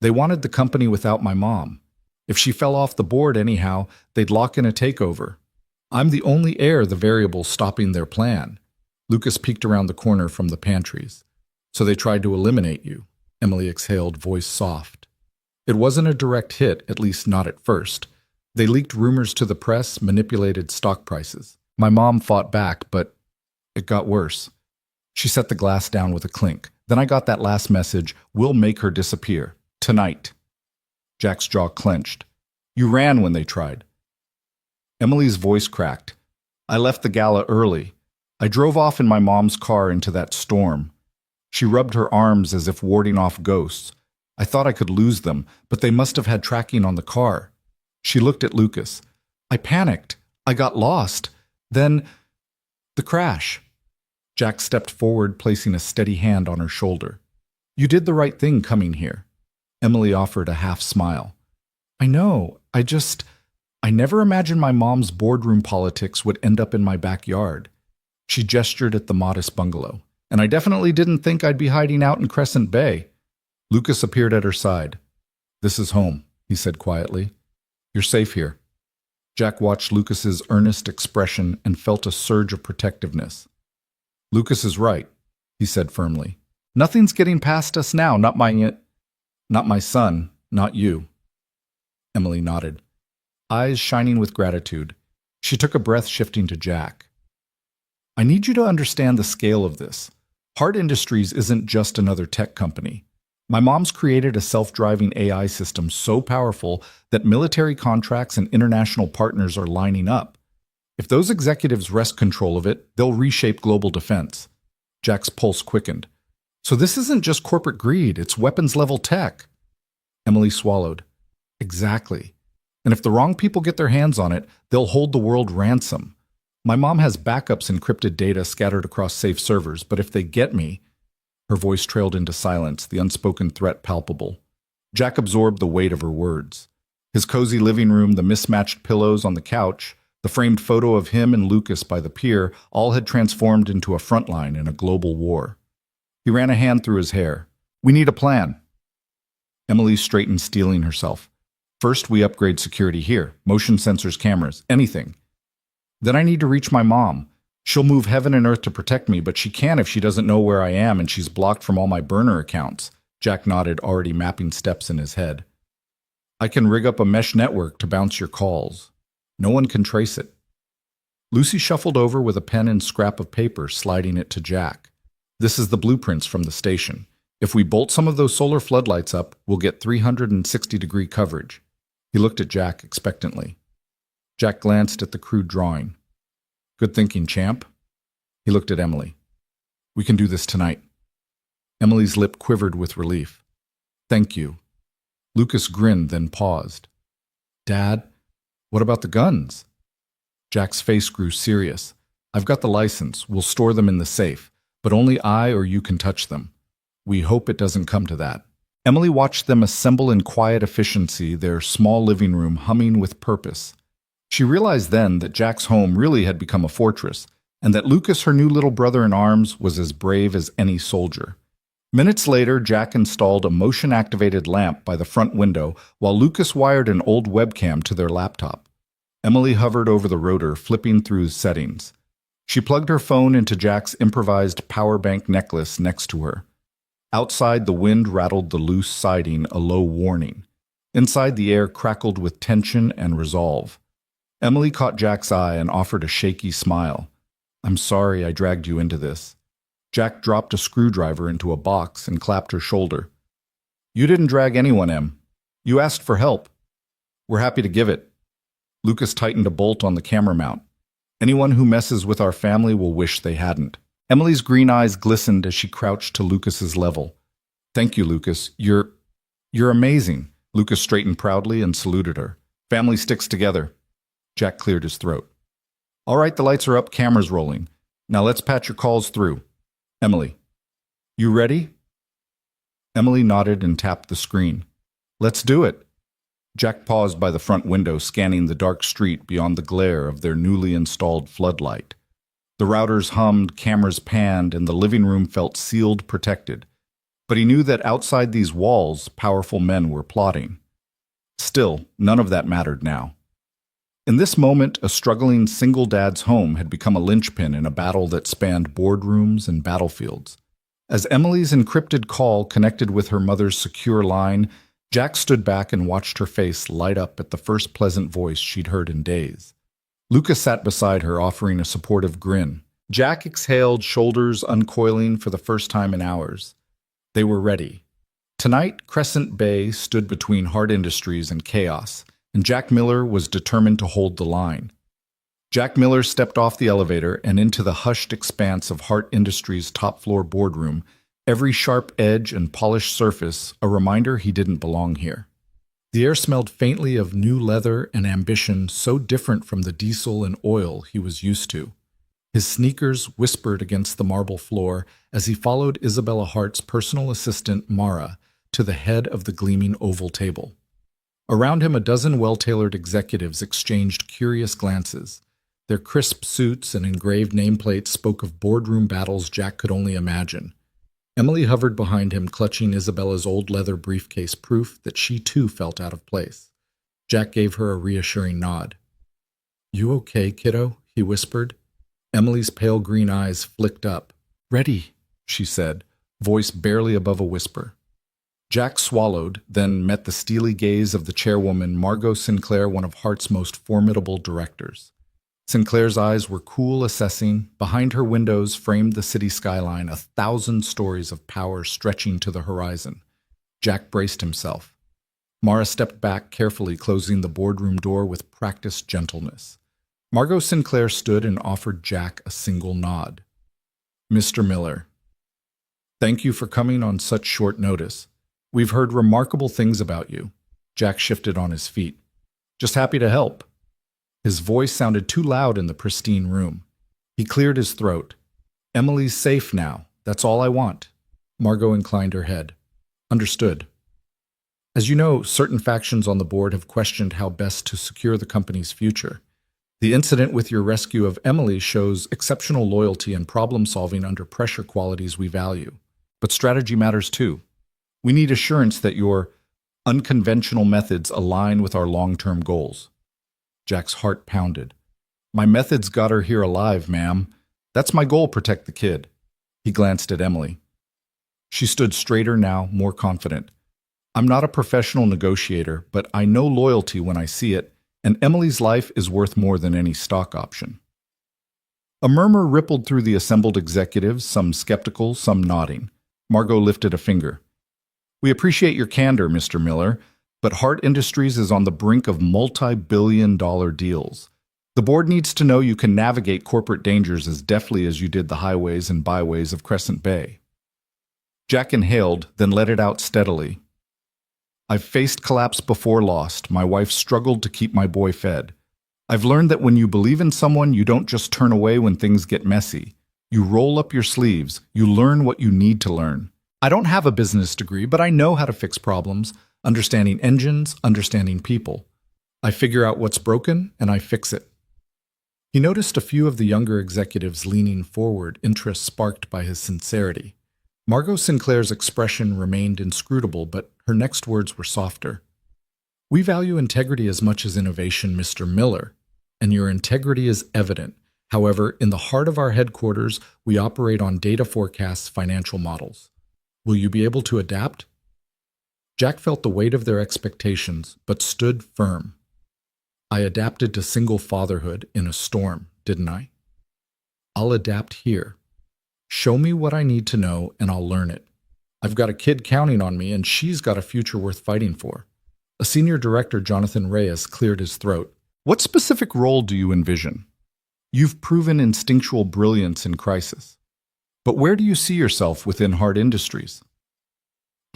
They wanted the company without my mom. If she fell off the board anyhow, they'd lock in a takeover. I'm the only heir, the variable stopping their plan. Lucas peeked around the corner from the pantries. So they tried to eliminate you, Emily exhaled, voice soft. It wasn't a direct hit, at least not at first. They leaked rumors to the press, manipulated stock prices. My mom fought back, but it got worse. She set the glass down with a clink. Then I got that last message, we'll make her disappear. Tonight. Jack's jaw clenched. You ran when they tried. Emily's voice cracked. I left the gala early. I drove off in my mom's car into that storm. She rubbed her arms as if warding off ghosts. I thought I could lose them, but they must have had tracking on the car. She looked at Lucas. I panicked. I got lost. Then, the crash. Jack stepped forward, placing a steady hand on her shoulder. You did the right thing coming here. Emily offered a half smile. I know. I never imagined my mom's boardroom politics would end up in my backyard. She gestured at the modest bungalow. And I definitely didn't think I'd be hiding out in Crescent Bay. Lucas appeared at her side. This is home, he said quietly. You're safe here. Jack watched Lucas's earnest expression and felt a surge of protectiveness. Lucas is right, he said firmly. Nothing's getting past us now, not my son, not you. Emily nodded, eyes shining with gratitude. She took a breath, shifting to Jack. I need you to understand the scale of this. Hard Industries isn't just another tech company. My mom's created a self-driving AI system so powerful that military contracts and international partners are lining up. If those executives wrest control of it, they'll reshape global defense. Jack's pulse quickened. So this isn't just corporate greed, it's weapons-level tech. Emily swallowed. Exactly. And if the wrong people get their hands on it, they'll hold the world ransom. My mom has backups encrypted data scattered across safe servers, but if they get me... Her voice trailed into silence, the unspoken threat palpable. Jack absorbed the weight of her words. His cozy living room, the mismatched pillows on the couch, the framed photo of him and Lucas by the pier, all had transformed into a front line in a global war. He ran a hand through his hair. We need a plan. Emily straightened, steeling herself. First, we upgrade security here. Motion sensors, cameras, anything. Then I need to reach my mom. She'll move heaven and earth to protect me, but she can't if she doesn't know where I am and she's blocked from all my burner accounts. Jack nodded, already mapping steps in his head. I can rig up a mesh network to bounce your calls. No one can trace it. Lucy shuffled over with a pen and scrap of paper, sliding it to Jack. This is the blueprints from the station. If we bolt some of those solar floodlights up, we'll get 360-degree coverage. He looked at Jack expectantly. Jack glanced at the crude drawing. Good thinking, champ. He looked at Emily. We can do this tonight. Emily's lip quivered with relief. Thank you. Lucas grinned, then paused. Dad, what about the guns? Jack's face grew serious. I've got the license. We'll store them in the safe, but only I or you can touch them. We hope it doesn't come to that. Emily watched them assemble in quiet efficiency, their small living room humming with purpose. She realized then that Jack's home really had become a fortress, and that Lucas, her new little brother-in-arms, was as brave as any soldier. Minutes later, Jack installed a motion-activated lamp by the front window, while Lucas wired an old webcam to their laptop. Emily hovered over the rotor, flipping through settings. She plugged her phone into Jack's improvised power bank necklace next to her. Outside, the wind rattled the loose siding, a low warning. Inside, the air crackled with tension and resolve. Emily caught Jack's eye and offered a shaky smile. I'm sorry I dragged you into this. Jack dropped a screwdriver into a box and clapped her shoulder. You didn't drag anyone, Em. You asked for help. We're happy to give it. Lucas tightened a bolt on the camera mount. Anyone who messes with our family will wish they hadn't. Emily's green eyes glistened as she crouched to Lucas's level. Thank you, Lucas. You're amazing. Lucas straightened proudly and saluted her. Family sticks together. Jack cleared his throat. All right, the lights are up, cameras rolling. Now let's patch your calls through. Emily, you ready? Emily nodded and tapped the screen. Let's do it. Jack paused by the front window, scanning the dark street beyond the glare of their newly installed floodlight. The routers hummed, cameras panned, and the living room felt sealed, protected. But he knew that outside these walls, powerful men were plotting. Still, none of that mattered now. In this moment, a struggling single dad's home had become a linchpin in a battle that spanned boardrooms and battlefields. As Emily's encrypted call connected with her mother's secure line, Jack stood back and watched her face light up at the first pleasant voice she'd heard in days. Lucas sat beside her, offering a supportive grin. Jack exhaled, shoulders uncoiling for the first time in hours. They were ready. Tonight, Crescent Bay stood between Hart Industries and chaos, and Jack Miller was determined to hold the line. Jack Miller stepped off the elevator and into the hushed expanse of Hart Industries' top-floor boardroom, every sharp edge and polished surface a reminder he didn't belong here. The air smelled faintly of new leather and ambition so different from the diesel and oil he was used to. His sneakers whispered against the marble floor as he followed Isabella Hart's personal assistant, Mara, to the head of the gleaming oval table. Around him, a dozen well-tailored executives exchanged curious glances. Their crisp suits and engraved nameplates spoke of boardroom battles Jack could only imagine. Emily hovered behind him, clutching Isabella's old leather briefcase, proof that she too felt out of place. Jack gave her a reassuring nod. "You okay, kiddo?" he whispered. Emily's pale green eyes flicked up. "Ready," she said, voice barely above a whisper. Jack swallowed, then met the steely gaze of the chairwoman, Margot Sinclair, one of Hart's most formidable directors. Sinclair's eyes were cool, assessing. Behind her windows framed the city skyline, 1,000 stories of power stretching to the horizon. Jack braced himself. Mara stepped back, carefully closing the boardroom door with practiced gentleness. Margot Sinclair stood and offered Jack a single nod. "Mr. Miller, thank you for coming on such short notice. We've heard remarkable things about you." Jack shifted on his feet. "Just happy to help." His voice sounded too loud in the pristine room. He cleared his throat. "Emily's safe now. That's all I want." Margot inclined her head. "Understood. As you know, certain factions on the board have questioned how best to secure the company's future. The incident with your rescue of Emily shows exceptional loyalty and problem-solving under pressure, qualities we value. But strategy matters too. We need assurance that your unconventional methods align with our long-term goals." Jack's heart pounded. "My methods got her here alive, ma'am. That's my goal, protect the kid." He glanced at Emily. She stood straighter now, more confident. "I'm not a professional negotiator, but I know loyalty when I see it, and Emily's life is worth more than any stock option." A murmur rippled through the assembled executives, some skeptical, some nodding. Margot lifted a finger. "We appreciate your candor, Mr. Miller, but Hart Industries is on the brink of multi-billion-dollar deals. The board needs to know you can navigate corporate dangers as deftly as you did the highways and byways of Crescent Bay." Jack inhaled, then let it out steadily. "I've faced collapse before lost. My wife struggled to keep my boy fed. I've learned that when you believe in someone, you don't just turn away when things get messy. You roll up your sleeves. You learn what you need to learn. I don't have a business degree, but I know how to fix problems, understanding engines, understanding people. I figure out what's broken, and I fix it." He noticed a few of the younger executives leaning forward, interest sparked by his sincerity. Margot Sinclair's expression remained inscrutable, but her next words were softer. "We value integrity as much as innovation, Mr. Miller, and your integrity is evident. However, in the heart of our headquarters, we operate on data forecasts, financial models. Will you be able to adapt?" Jack felt the weight of their expectations, but stood firm. "I adapted to single fatherhood in a storm, didn't I? I'll adapt here. Show me what I need to know, and I'll learn it. I've got a kid counting on me, and she's got a future worth fighting for." A senior director, Jonathan Reyes, cleared his throat. "What specific role do you envision? You've proven instinctual brilliance in crisis. But where do you see yourself within Hart Industries?"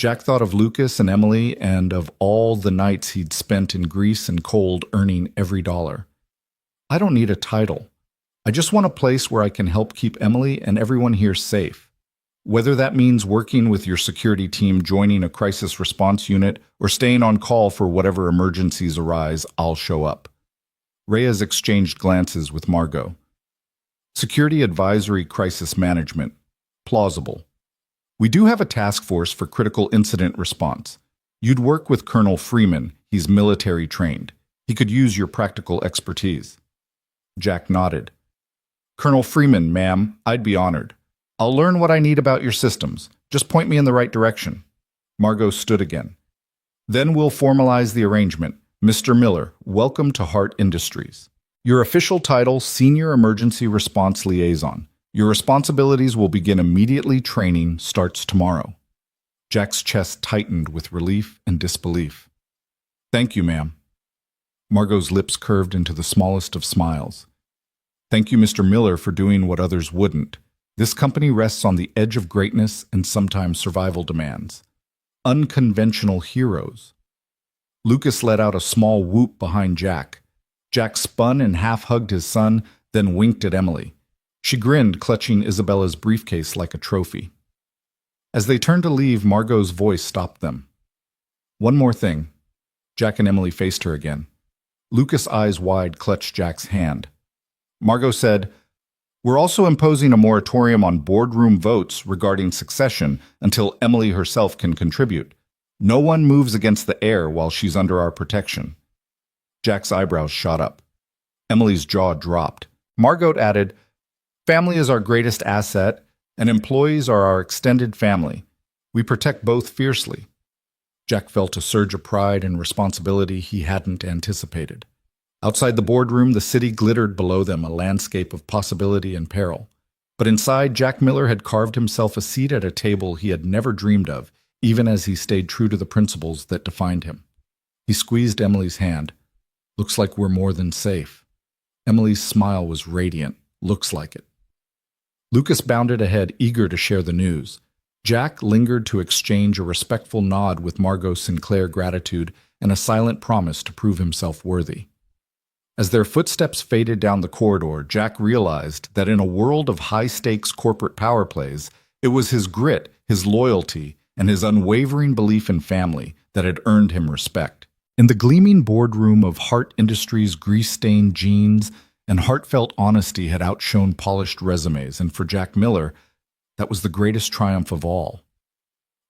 Jack thought of Lucas and Emily and of all the nights he'd spent in Greece and cold earning every dollar. I don't need a title. I just want a place where I can help keep Emily and everyone here safe. Whether that means working with your security team, joining a crisis response unit, or staying on call for whatever emergencies arise, I'll show up. Reyes exchanged glances with Margot. Security Advisory Crisis Management. Plausible. We do have a task force for critical incident response. You'd work with Colonel Freeman. He's military trained. He could use your practical expertise. Jack nodded. Colonel Freeman, ma'am, I'd be honored. I'll learn what I need about your systems. Just point me in the right direction. Margot stood again. Then we'll formalize the arrangement. Mr. Miller, welcome to Hart Industries. Your official title, Senior Emergency Response Liaison. Your responsibilities will begin immediately. Training starts tomorrow. Jack's chest tightened with relief and disbelief. Thank you, ma'am. Margot's lips curved into the smallest of smiles. Thank you, Mr. Miller, for doing what others wouldn't. This company rests on the edge of greatness and sometimes survival demands. Unconventional heroes. Lucas let out a small whoop behind Jack. Jack spun and half-hugged his son, then winked at Emily. She grinned, clutching Isabella's briefcase like a trophy. As they turned to leave, Margot's voice stopped them. One more thing. Jack and Emily faced her again. Lucas, eyes wide, clutched Jack's hand. Margot said, We're also imposing a moratorium on boardroom votes regarding succession until Emily herself can contribute. No one moves against the heir while she's under our protection. Jack's eyebrows shot up. Emily's jaw dropped. Margot added, Family is our greatest asset, and employees are our extended family. We protect both fiercely. Jack felt a surge of pride and responsibility he hadn't anticipated. Outside the boardroom, the city glittered below them, a landscape of possibility and peril. But inside, Jack Miller had carved himself a seat at a table he had never dreamed of, even as he stayed true to the principles that defined him. He squeezed Emily's hand. Looks like we're more than safe. Emily's smile was radiant. Looks like it. Lucas bounded ahead, eager to share the news. Jack lingered to exchange a respectful nod with Margot Sinclair gratitude and a silent promise to prove himself worthy. As their footsteps faded down the corridor, Jack realized that in a world of high-stakes corporate power plays, it was his grit, his loyalty, and his unwavering belief in family that had earned him respect. In the gleaming boardroom of Hart Industries, grease-stained jeans and heartfelt honesty had outshone polished resumes, and for Jack Miller, that was the greatest triumph of all.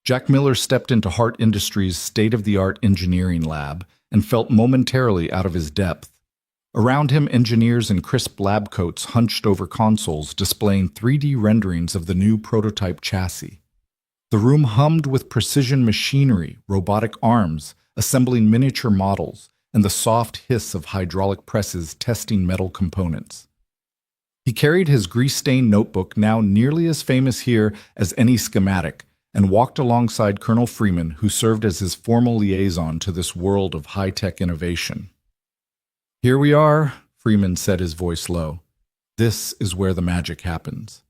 Jack Miller stepped into Hart Industries' state-of-the-art engineering lab and felt momentarily out of his depth. Around him, engineers in crisp lab coats hunched over consoles displaying 3D renderings of the new prototype chassis. The room hummed with precision machinery, robotic arms, assembling miniature models, and the soft hiss of hydraulic presses testing metal components. He carried his grease-stained notebook, now nearly as famous here as any schematic, and walked alongside Colonel Freeman, who served as his formal liaison to this world of high-tech innovation. Here we are, Freeman said, his voice low. This is where the magic happens.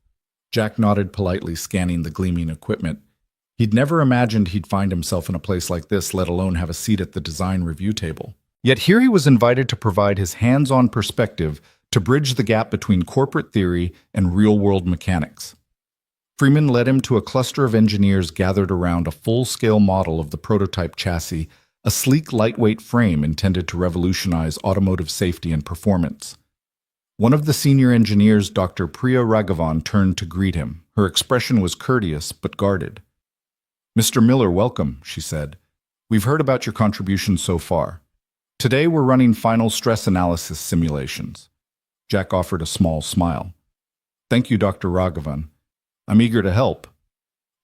Jack nodded politely, scanning the gleaming equipment. He'd never imagined he'd find himself in a place like this, let alone have a seat at the design review table. Yet here he was invited to provide his hands-on perspective to bridge the gap between corporate theory and real-world mechanics. Freeman led him to a cluster of engineers gathered around a full-scale model of the prototype chassis, a sleek, lightweight frame intended to revolutionize automotive safety and performance. One of the senior engineers, Dr. Priya Raghavan, turned to greet him. Her expression was courteous but guarded. Mr. Miller, welcome, she said. We've heard about your contributions so far. Today we're running final stress analysis simulations. Jack offered a small smile. Thank you, Dr. Raghavan. I'm eager to help.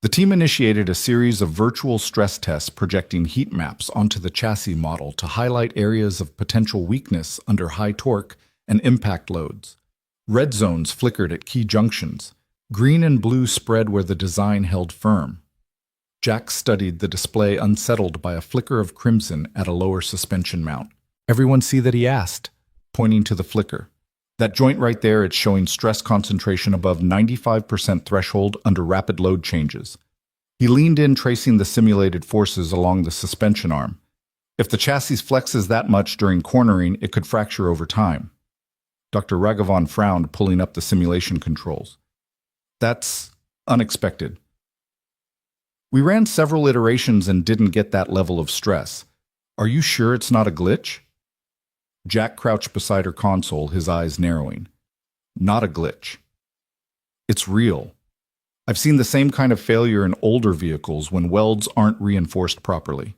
The team initiated a series of virtual stress tests projecting heat maps onto the chassis model to highlight areas of potential weakness under high torque and impact loads. Red zones flickered at key junctions. Green and blue spread where the design held firm. Jack studied the display, unsettled by a flicker of crimson at a lower suspension mount. Everyone see that, he asked, pointing to the flicker. That joint right there, it's showing stress concentration above 95% threshold under rapid load changes. He leaned in, tracing the simulated forces along the suspension arm. If the chassis flexes that much during cornering, it could fracture over time. Dr. Raghavan frowned, pulling up the simulation controls. That's unexpected. We ran several iterations and didn't get that level of stress. Are you sure it's not a glitch? Jack crouched beside her console, his eyes narrowing. Not a glitch. It's real. I've seen the same kind of failure in older vehicles when welds aren't reinforced properly.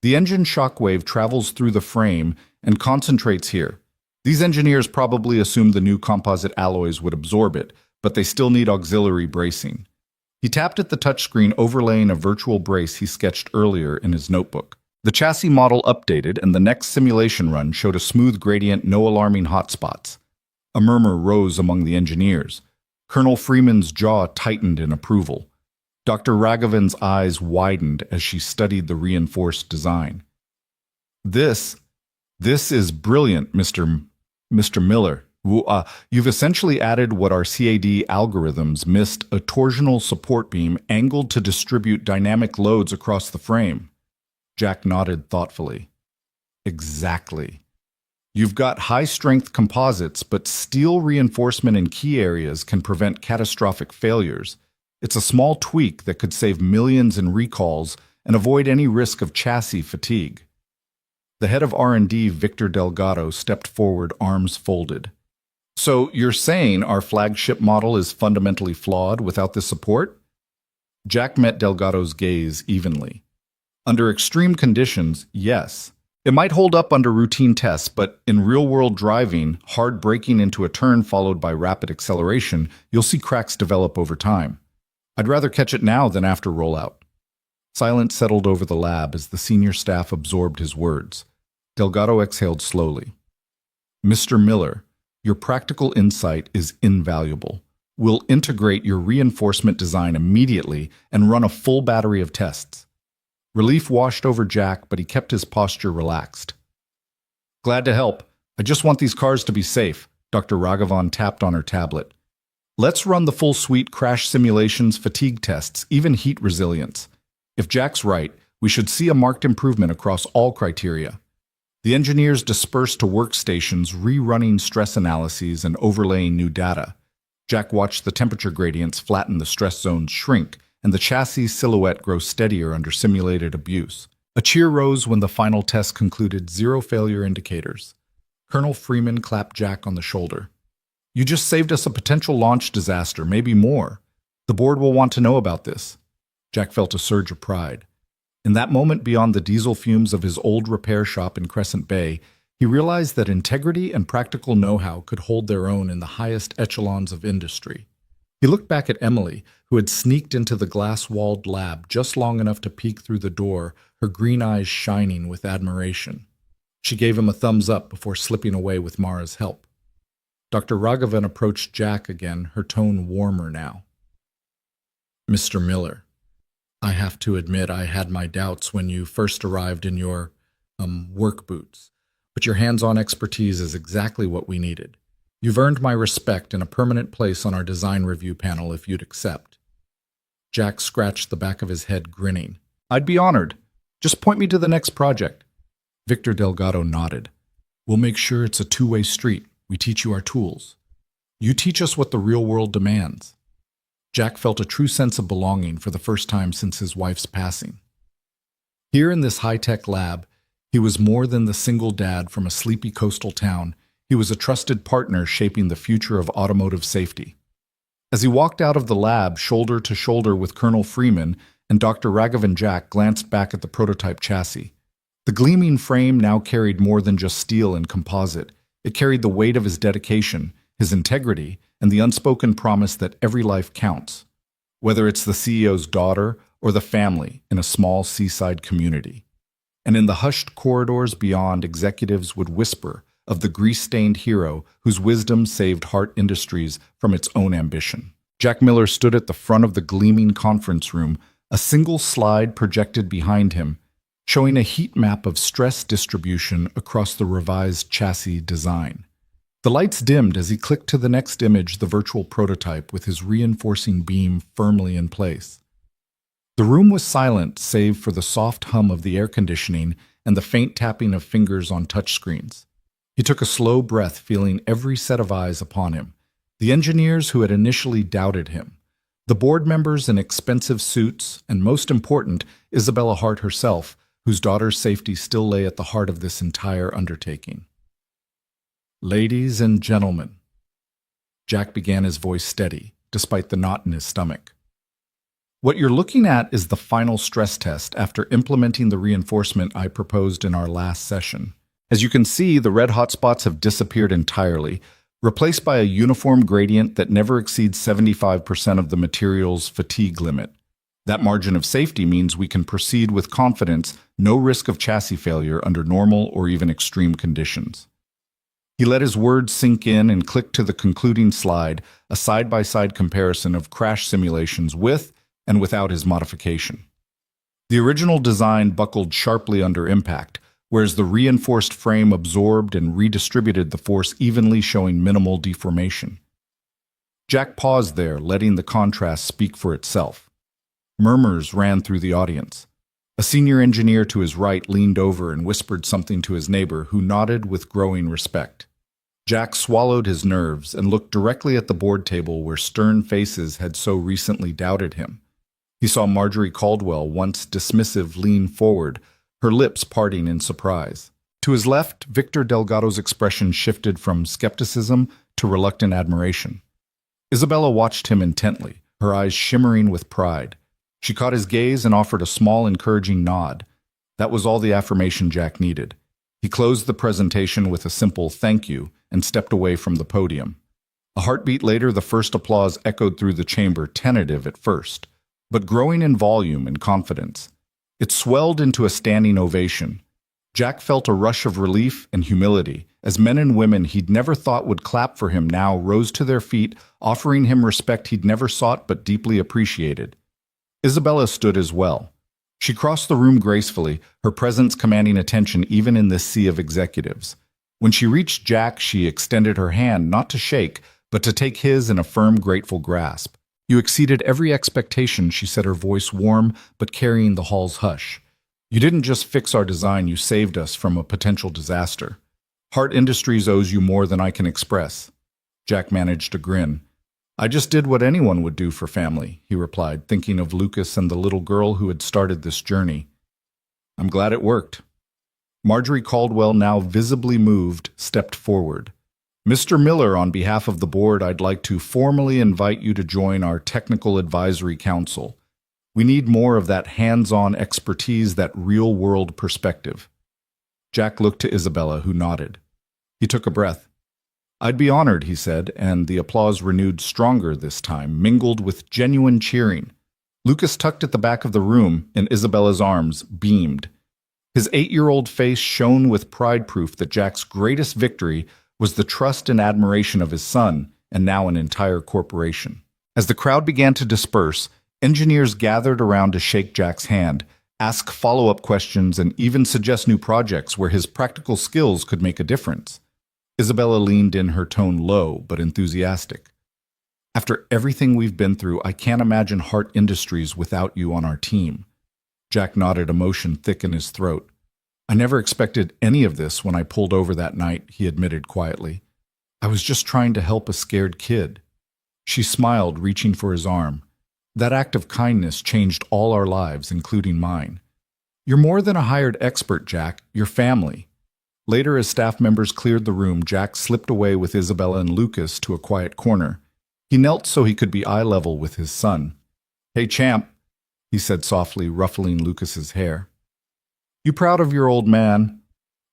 The engine shockwave travels through the frame and concentrates here. These engineers probably assumed the new composite alloys would absorb it, but they still need auxiliary bracing. He tapped at the touchscreen, overlaying a virtual brace he sketched earlier in his notebook. The chassis model updated, and the next simulation run showed a smooth gradient, no alarming hotspots. A murmur rose among the engineers. Colonel Freeman's jaw tightened in approval. Dr. Raghavan's eyes widened as she studied the reinforced design. This is brilliant, Mr. Miller. You've essentially added what our CAD algorithms missed, a torsional support beam angled to distribute dynamic loads across the frame. Jack nodded thoughtfully. Exactly. You've got high-strength composites, but steel reinforcement in key areas can prevent catastrophic failures. It's a small tweak that could save millions in recalls and avoid any risk of chassis fatigue. The head of R&D, Victor Delgado, stepped forward, arms folded. So you're saying our flagship model is fundamentally flawed without this support? Jack met Delgado's gaze evenly. Under extreme conditions, yes. It might hold up under routine tests, but in real-world driving, hard braking into a turn followed by rapid acceleration, you'll see cracks develop over time. I'd rather catch it now than after rollout. Silence settled over the lab as the senior staff absorbed his words. Delgado exhaled slowly. Mr. Miller, your practical insight is invaluable. We'll integrate your reinforcement design immediately and run a full battery of tests. Relief washed over Jack, but he kept his posture relaxed. Glad to help. I just want these cars to be safe. Dr. Raghavan tapped on her tablet. Let's run the full suite: crash simulations, fatigue tests, even heat resilience. If Jack's right, we should see a marked improvement across all criteria. The engineers dispersed to workstations, rerunning stress analyses and overlaying new data. Jack watched the temperature gradients flatten, the stress zones shrink, and the chassis silhouette grow steadier under simulated abuse. A cheer rose when the final test concluded, 0 failure indicators. Colonel Freeman clapped Jack on the shoulder. You just saved us a potential launch disaster, maybe more. The board will want to know about this. Jack felt a surge of pride. In that moment, beyond the diesel fumes of his old repair shop in Crescent Bay, he realized that integrity and practical know-how could hold their own in the highest echelons of industry. He looked back at Emily, who had sneaked into the glass-walled lab just long enough to peek through the door, her green eyes shining with admiration. She gave him a thumbs up before slipping away with Mara's help. Dr. Raghavan approached Jack again, her tone warmer now. Mr. Miller, I have to admit I had my doubts when you first arrived in your, work boots, but your hands-on expertise is exactly what we needed. You've earned my respect and a permanent place on our design review panel if you'd accept. Jack scratched the back of his head, grinning. I'd be honored. Just point me to the next project. Victor Delgado nodded. We'll make sure it's a two-way street. We teach you our tools. You teach us what the real world demands. Jack felt a true sense of belonging for the first time since his wife's passing. Here in this high-tech lab, he was more than the single dad from a sleepy coastal town. He was a trusted partner shaping the future of automotive safety. As he walked out of the lab, shoulder to shoulder with Colonel Freeman, and Dr. Raghavan, Jack glanced back at the prototype chassis. The gleaming frame now carried more than just steel and composite. It carried the weight of his dedication, his integrity, and the unspoken promise that every life counts, whether it's the CEO's daughter or the family in a small seaside community. And in the hushed corridors beyond, executives would whisper of the grease-stained hero whose wisdom saved Hart Industries from its own ambition. Jack Miller stood at the front of the gleaming conference room, a single slide projected behind him, showing a heat map of stress distribution across the revised chassis design. The lights dimmed as he clicked to the next image, the virtual prototype with his reinforcing beam firmly in place. The room was silent save for the soft hum of the air conditioning and the faint tapping of fingers on touchscreens. He took a slow breath, feeling every set of eyes upon him. The engineers who had initially doubted him, the board members in expensive suits, and most important, Isabella Hart herself, whose daughter's safety still lay at the heart of this entire undertaking. "Ladies and gentlemen," Jack began, his voice steady, despite the knot in his stomach. "What you're looking at is the final stress test after implementing the reinforcement I proposed in our last session. As you can see, the red hot spots have disappeared entirely, replaced by a uniform gradient that never exceeds 75% of the material's fatigue limit. That margin of safety means we can proceed with confidence, no risk of chassis failure under normal or even extreme conditions." He let his words sink in and clicked to the concluding slide, a side-by-side comparison of crash simulations with and without his modification. The original design buckled sharply under impact, whereas the reinforced frame absorbed and redistributed the force evenly, showing minimal deformation. Jack paused there, letting the contrast speak for itself. Murmurs ran through the audience. A senior engineer to his right leaned over and whispered something to his neighbor, who nodded with growing respect. Jack swallowed his nerves and looked directly at the board table where stern faces had so recently doubted him. He saw Marjorie Caldwell, once dismissive, lean forward, her lips parting in surprise. To his left, Victor Delgado's expression shifted from skepticism to reluctant admiration. Isabella watched him intently, her eyes shimmering with pride. She caught his gaze and offered a small, encouraging nod. That was all the affirmation Jack needed. He closed the presentation with a simple "thank you" and stepped away from the podium. A heartbeat later, the first applause echoed through the chamber, tentative at first, but growing in volume and confidence. It swelled into a standing ovation. Jack felt a rush of relief and humility, as men and women he'd never thought would clap for him now rose to their feet, offering him respect he'd never sought but deeply appreciated. Isabella stood as well. She crossed the room gracefully, her presence commanding attention even in this sea of executives. When she reached Jack, she extended her hand, not to shake, but to take his in a firm, grateful grasp. "You exceeded every expectation," she said, her voice warm but carrying the hall's hush. "You didn't just fix our design, you saved us from a potential disaster. Hart Industries owes you more than I can express." Jack managed a grin. "I just did what anyone would do for family," he replied, thinking of Lucas and the little girl who had started this journey. "I'm glad it worked." Marjorie Caldwell, now visibly moved, stepped forward. "Mr. Miller, on behalf of the board, I'd like to formally invite you to join our Technical Advisory Council. We need more of that hands-on expertise, that real-world perspective." Jack looked to Isabella, who nodded. He took a breath. "I'd be honored," he said, and the applause, renewed stronger this time, mingled with genuine cheering. Lucas, tucked at the back of the room in Isabella's arms, beamed. His 8-year-old face shone with pride, proof that Jack's greatest victory was the trust and admiration of his son, and now an entire corporation. As the crowd began to disperse, engineers gathered around to shake Jack's hand, ask follow-up questions, and even suggest new projects where his practical skills could make a difference. Isabella leaned in, her tone low but enthusiastic. "After everything we've been through, I can't imagine Hart Industries without you on our team." Jack nodded, emotion thick in his throat. "I never expected any of this when I pulled over that night," he admitted quietly. "I was just trying to help a scared kid." She smiled, reaching for his arm. "That act of kindness changed all our lives, including mine." "You're more than a hired expert, Jack. You're family." Later, as staff members cleared the room, Jack slipped away with Isabella and Lucas to a quiet corner. He knelt so he could be eye-level with his son. "Hey, champ," he said softly, ruffling Lucas's hair. "You proud of your old man?"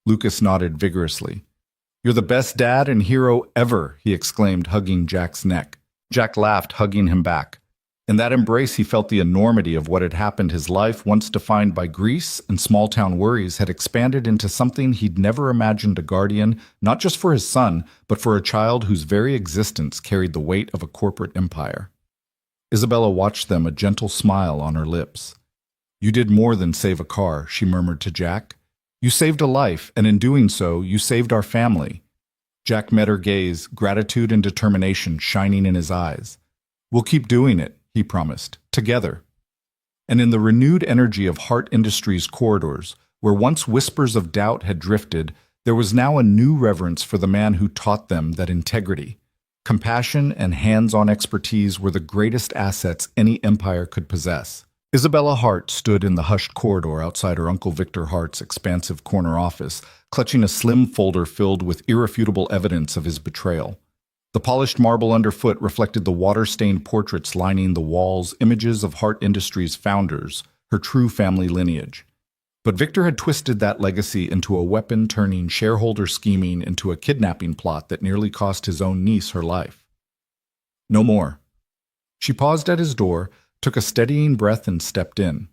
Lucas nodded vigorously. "You're the best dad and hero ever," he exclaimed, hugging Jack's neck. Jack laughed, hugging him back. In that embrace, he felt the enormity of what had happened. His life, once defined by grease and small-town worries, had expanded into something he'd never imagined: a guardian, not just for his son, but for a child whose very existence carried the weight of a corporate empire. Isabella watched them, a gentle smile on her lips. "You did more than save a car," she murmured to Jack. "You saved a life, and in doing so, you saved our family." Jack met her gaze, gratitude and determination shining in his eyes. "We'll keep doing it," he promised. "Together." And in the renewed energy of Hart Industries corridors, where once whispers of doubt had drifted, there was now a new reverence for the man who taught them that integrity, compassion, and hands-on expertise were the greatest assets any empire could possess. Isabella Hart stood in the hushed corridor outside her Uncle Victor Hart's expansive corner office, clutching a slim folder filled with irrefutable evidence of his betrayal. The polished marble underfoot reflected the water-stained portraits lining the walls, images of Hart Industries' founders, her true family lineage. But Victor had twisted that legacy into a weapon, turning shareholder scheming into a kidnapping plot that nearly cost his own niece her life. No more. She paused at his door, took a steadying breath, and stepped in.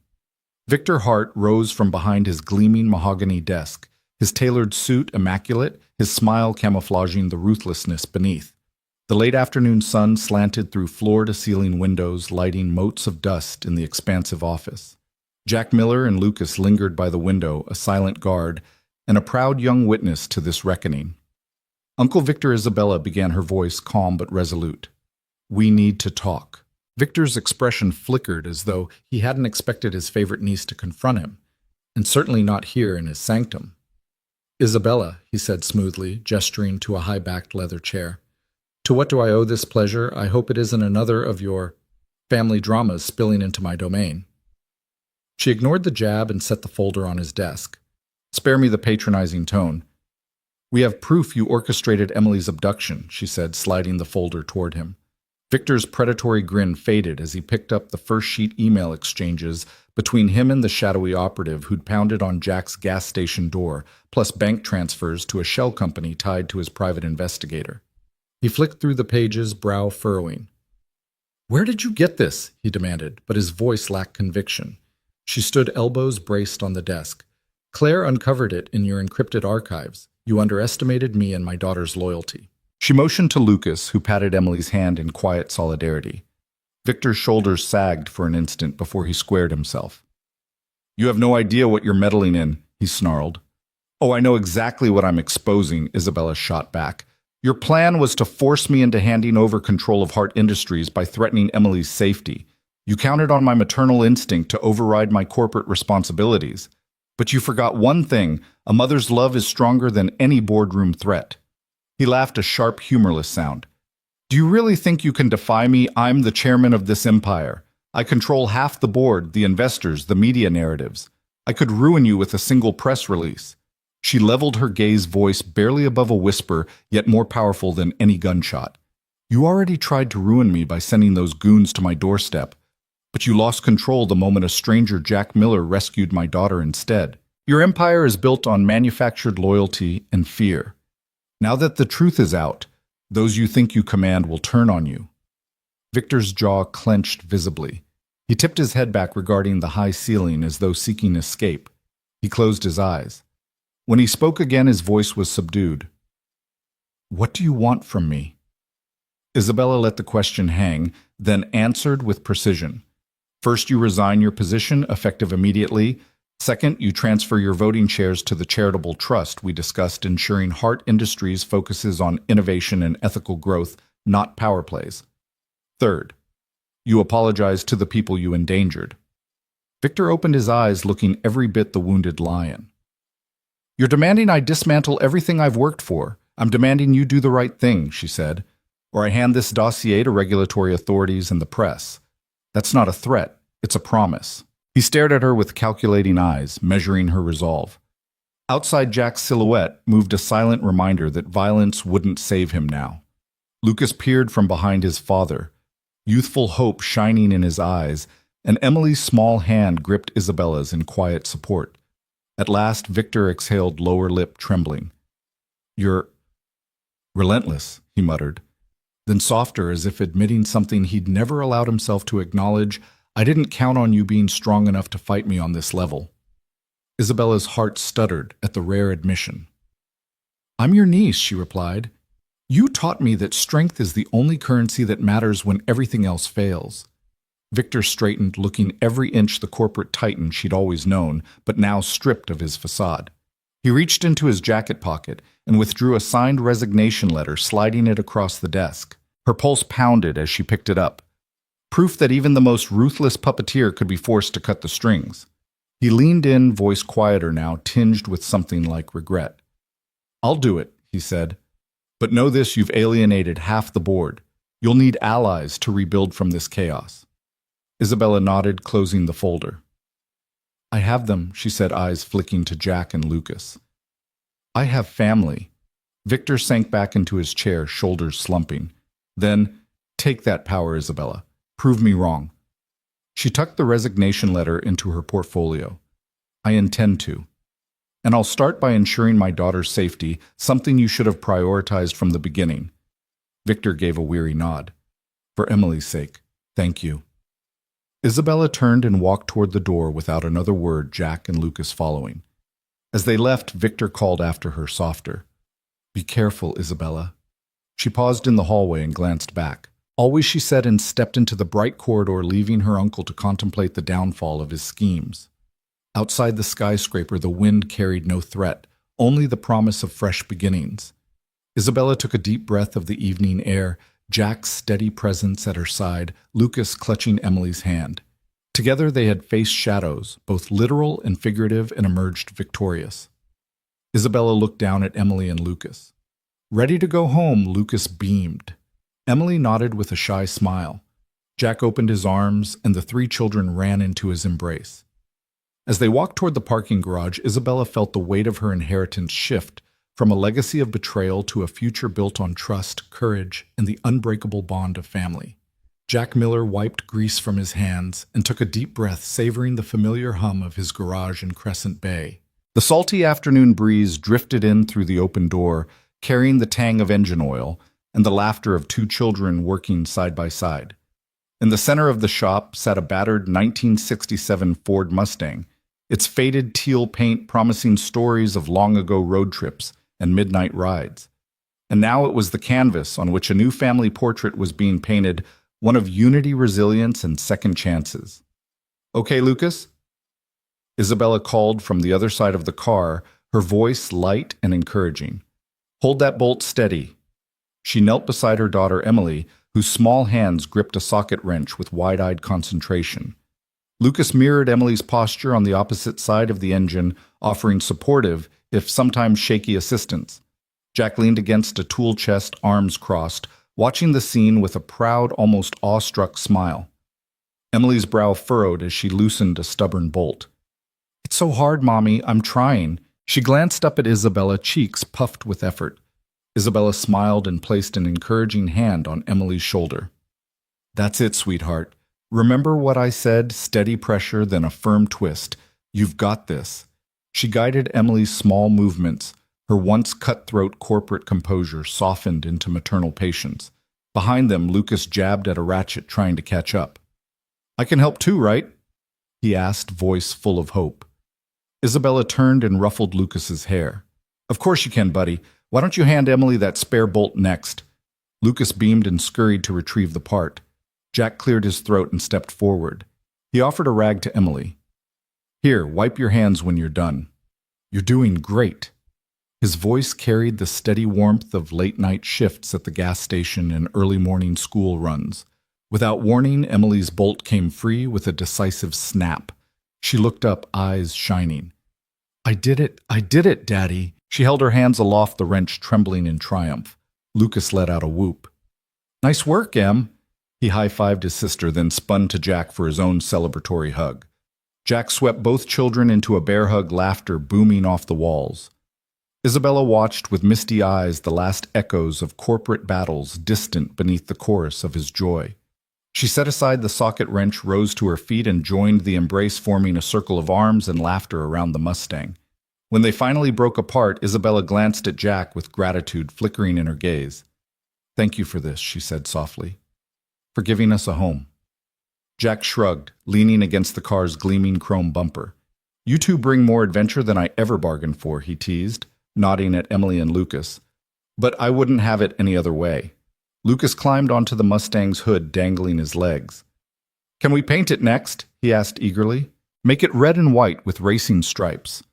Victor Hart rose from behind his gleaming mahogany desk, his tailored suit immaculate, his smile camouflaging the ruthlessness beneath. The late afternoon sun slanted through floor-to-ceiling windows, lighting motes of dust in the expansive office. Jack Miller and Lucas lingered by the window, a silent guard, and a proud young witness to this reckoning. Uncle Victor Isabella began, her voice calm but resolute. "We need to talk." Victor's expression flickered as though he hadn't expected his favorite niece to confront him, and certainly not here in his sanctum. "Isabella," he said smoothly, gesturing to a high-backed leather chair. "To what do I owe this pleasure? I hope it isn't another of your family dramas spilling into my domain." She ignored the jab and set the folder on his desk. "Spare me the patronizing tone. We have proof you orchestrated Emily's abduction," she said, sliding the folder toward him. Victor's predatory grin faded as he picked up the first-sheet email exchanges between him and the shadowy operative who'd pounded on Jack's gas station door, plus bank transfers to a shell company tied to his private investigator. He flicked through the pages, brow furrowing. "Where did you get this?" he demanded, but his voice lacked conviction. She stood elbows braced on the desk. "Claire uncovered it in your encrypted archives. You underestimated me and my daughter's loyalty." She motioned to Lucas, who patted Emily's hand in quiet solidarity. Victor's shoulders sagged for an instant before he squared himself. "You have no idea what you're meddling in," he snarled. "Oh, I know exactly what I'm exposing," Isabella shot back. "Your plan was to force me into handing over control of Hart Industries by threatening Emily's safety. You counted on my maternal instinct to override my corporate responsibilities. But you forgot one thing: a mother's love is stronger than any boardroom threat." He laughed, a sharp, humorless sound. "Do you really think you can defy me? I'm the chairman of this empire. I control half the board, the investors, the media narratives. I could ruin you with a single press release." She leveled her gaze, voice barely above a whisper, yet more powerful than any gunshot. "You already tried to ruin me by sending those goons to my doorstep. But you lost control the moment a stranger, Jack Miller, rescued my daughter instead. Your empire is built on manufactured loyalty and fear. Now that the truth is out, those you think you command will turn on you." Victor's jaw clenched visibly. He tipped his head back, regarding the high ceiling as though seeking escape. He closed his eyes. When he spoke again, his voice was subdued. "What do you want from me?" Isabella let the question hang, then answered with precision. "First, you resign your position, effective immediately. Second, you transfer your voting shares to the charitable trust we discussed, ensuring Hart Industries focuses on innovation and ethical growth, not power plays. Third, you apologize to the people you endangered." Victor opened his eyes, looking every bit the wounded lion. "You're demanding I dismantle everything I've worked for. I'm demanding you do the right thing," she said, "or I hand this dossier to regulatory authorities and the press. That's not a threat, it's a promise." He stared at her with calculating eyes, measuring her resolve. Outside Jack's silhouette moved a silent reminder that violence wouldn't save him now. Lucas peered from behind his father, youthful hope shining in his eyes, and Emily's small hand gripped Isabella's in quiet support. At last, Victor exhaled, lower lip trembling. "You're relentless," he muttered. Then softer, as if admitting something he'd never allowed himself to acknowledge, "I didn't count on you being strong enough to fight me on this level." Isabella's heart stuttered at the rare admission. "I'm your niece," she replied. "You taught me that strength is the only currency that matters when everything else fails." Victor straightened, looking every inch the corporate titan she'd always known, but now stripped of his facade. He reached into his jacket pocket and withdrew a signed resignation letter, sliding it across the desk. Her pulse pounded as she picked it up. Proof that even the most ruthless puppeteer could be forced to cut the strings. He leaned in, voice quieter now, tinged with something like regret. "I'll do it," he said. "But know this, you've alienated half the board. You'll need allies to rebuild from this chaos." Isabella nodded, closing the folder. "I have them," she said, eyes flicking to Jack and Lucas. "I have family." Victor sank back into his chair, shoulders slumping. Then, "Take that power, Isabella. Prove me wrong." She tucked the resignation letter into her portfolio. "I intend to. And I'll start by ensuring my daughter's safety, something you should have prioritized from the beginning." Victor gave a weary nod. "For Emily's sake, thank you." Isabella turned and walked toward the door without another word, Jack and Lucas following. As they left, Victor called after her softer. "Be careful, Isabella." She paused in the hallway and glanced back. Always, she said, and stepped into the bright corridor, leaving her uncle to contemplate the downfall of his schemes. Outside the skyscraper, the wind carried no threat, only the promise of fresh beginnings. Isabella took a deep breath of the evening air, Jack's steady presence at her side, Lucas clutching Emily's hand. Together they had faced shadows, both literal and figurative, and emerged victorious. Isabella looked down at Emily and Lucas. Ready to go home, Lucas beamed. Emily nodded with a shy smile. Jack opened his arms, and the three children ran into his embrace. As they walked toward the parking garage, Isabella felt the weight of her inheritance shift from a legacy of betrayal to a future built on trust, courage, and the unbreakable bond of family. Jack Miller wiped grease from his hands and took a deep breath, savoring the familiar hum of his garage in Crescent Bay. The salty afternoon breeze drifted in through the open door, carrying the tang of engine oil and the laughter of two children working side by side. In the center of the shop sat a battered 1967 Ford Mustang, its faded teal paint promising stories of long-ago road trips and midnight rides. And now it was the canvas on which a new family portrait was being painted, one of unity, resilience, and second chances. "Okay, Lucas?" Isabella called from the other side of the car, her voice light and encouraging. "Hold that bolt steady." She knelt beside her daughter Emily, whose small hands gripped a socket wrench with wide-eyed concentration. Lucas mirrored Emily's posture on the opposite side of the engine, offering supportive, if sometimes shaky, assistance. Jack leaned against a tool chest, arms crossed, watching the scene with a proud, almost awestruck smile. Emily's brow furrowed as she loosened a stubborn bolt. "It's so hard, Mommy. I'm trying." She glanced up at Isabella, cheeks puffed with effort. Isabella smiled and placed an encouraging hand on Emily's shoulder. "That's it, sweetheart. Remember what I said, steady pressure, then a firm twist. You've got this." She guided Emily's small movements, her once cutthroat corporate composure softened into maternal patience. Behind them, Lucas jabbed at a ratchet, trying to catch up. "I can help too, right?" he asked, voice full of hope. Isabella turned and ruffled Lucas's hair. "Of course you can, buddy. Why don't you hand Emily that spare bolt next?" Lucas beamed and scurried to retrieve the part. Jack cleared his throat and stepped forward. He offered a rag to Emily. "Here, wipe your hands when you're done. You're doing great." His voice carried the steady warmth of late-night shifts at the gas station and early morning school runs. Without warning, Emily's bolt came free with a decisive snap. She looked up, eyes shining. I did it, Daddy." She held her hands aloft, the wrench trembling in triumph. Lucas let out a whoop. "Nice work, Em." He high-fived his sister, then spun to Jack for his own celebratory hug. Jack swept both children into a bear hug, laughter booming off the walls. Isabella watched with misty eyes the last echoes of corporate battles distant beneath the chorus of his joy. She set aside the socket wrench, rose to her feet, and joined the embrace, forming a circle of arms and laughter around the Mustang. When they finally broke apart, Isabella glanced at Jack with gratitude flickering in her gaze. "Thank you for this," she said softly. "For giving us a home." Jack shrugged, leaning against the car's gleaming chrome bumper. "You two bring more adventure than I ever bargained for," he teased, nodding at Emily and Lucas. "But I wouldn't have it any other way." Lucas climbed onto the Mustang's hood, dangling his legs. "Can we paint it next?" he asked eagerly. "Make it red and white with racing stripes."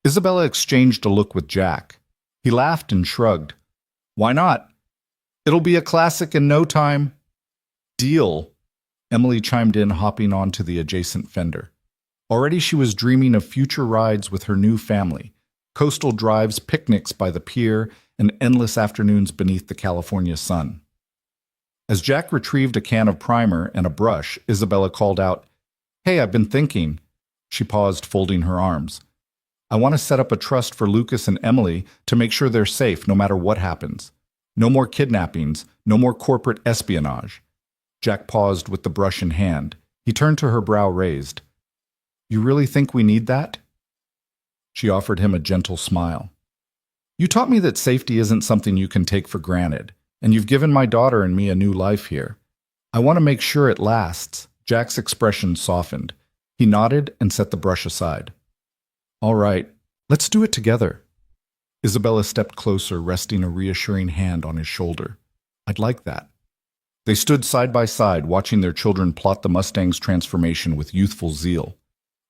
Isabella exchanged a look with Jack. He laughed and shrugged. "Why not? It'll be a classic in no time." "Deal." Emily chimed in, hopping onto the adjacent fender. Already she was dreaming of future rides with her new family, coastal drives, picnics by the pier, and endless afternoons beneath the California sun. As Jack retrieved a can of primer and a brush, Isabella called out, "Hey, I've been thinking." She paused, folding her arms. "I want to set up a trust for Lucas and Emily to make sure they're safe no matter what happens. No more kidnappings, no more corporate espionage." Jack paused with the brush in hand. He turned to her, brow raised. "You really think we need that?" She offered him a gentle smile. "You taught me that safety isn't something you can take for granted, and you've given my daughter and me a new life here. I want to make sure it lasts." Jack's expression softened. He nodded and set the brush aside. "All right, let's do it together." Isabella stepped closer, resting a reassuring hand on his shoulder. "I'd like that." They stood side by side, watching their children plot the Mustang's transformation with youthful zeal.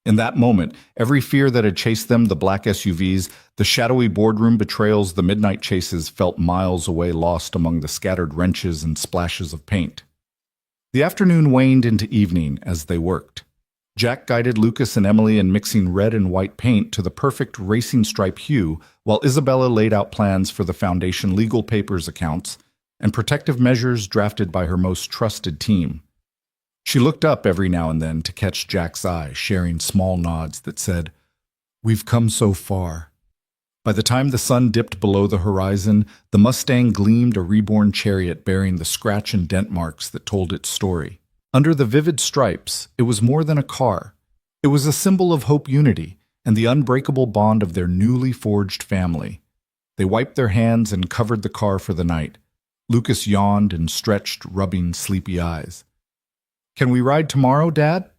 In that moment, every fear that had chased them, the black SUVs, the shadowy boardroom betrayals, the midnight chases, felt miles away, lost among the scattered wrenches and splashes of paint. The afternoon waned into evening as they worked. Jack guided Lucas and Emily in mixing red and white paint to the perfect racing stripe hue, while Isabella laid out plans for the foundation, legal papers, accounts, and protective measures drafted by her most trusted team. She looked up every now and then to catch Jack's eye, sharing small nods that said, "We've come so far." By the time the sun dipped below the horizon, the Mustang gleamed, a reborn chariot bearing the scratch and dent marks that told its story. Under the vivid stripes, it was more than a car. It was a symbol of hope, unity, and the unbreakable bond of their newly forged family. They wiped their hands and covered the car for the night. Lucas yawned and stretched, rubbing sleepy eyes. "Can we ride tomorrow, Dad?"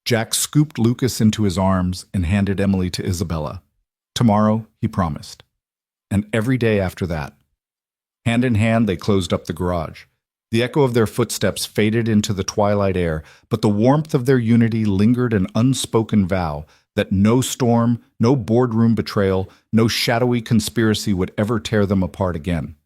Jack scooped Lucas into his arms and handed Emily to Isabella. "Tomorrow," he promised. And every day after that. Hand in hand, they closed up the garage. The echo of their footsteps faded into the twilight air, but the warmth of their unity lingered, an unspoken vow that no storm, no boardroom betrayal, no shadowy conspiracy would ever tear them apart again.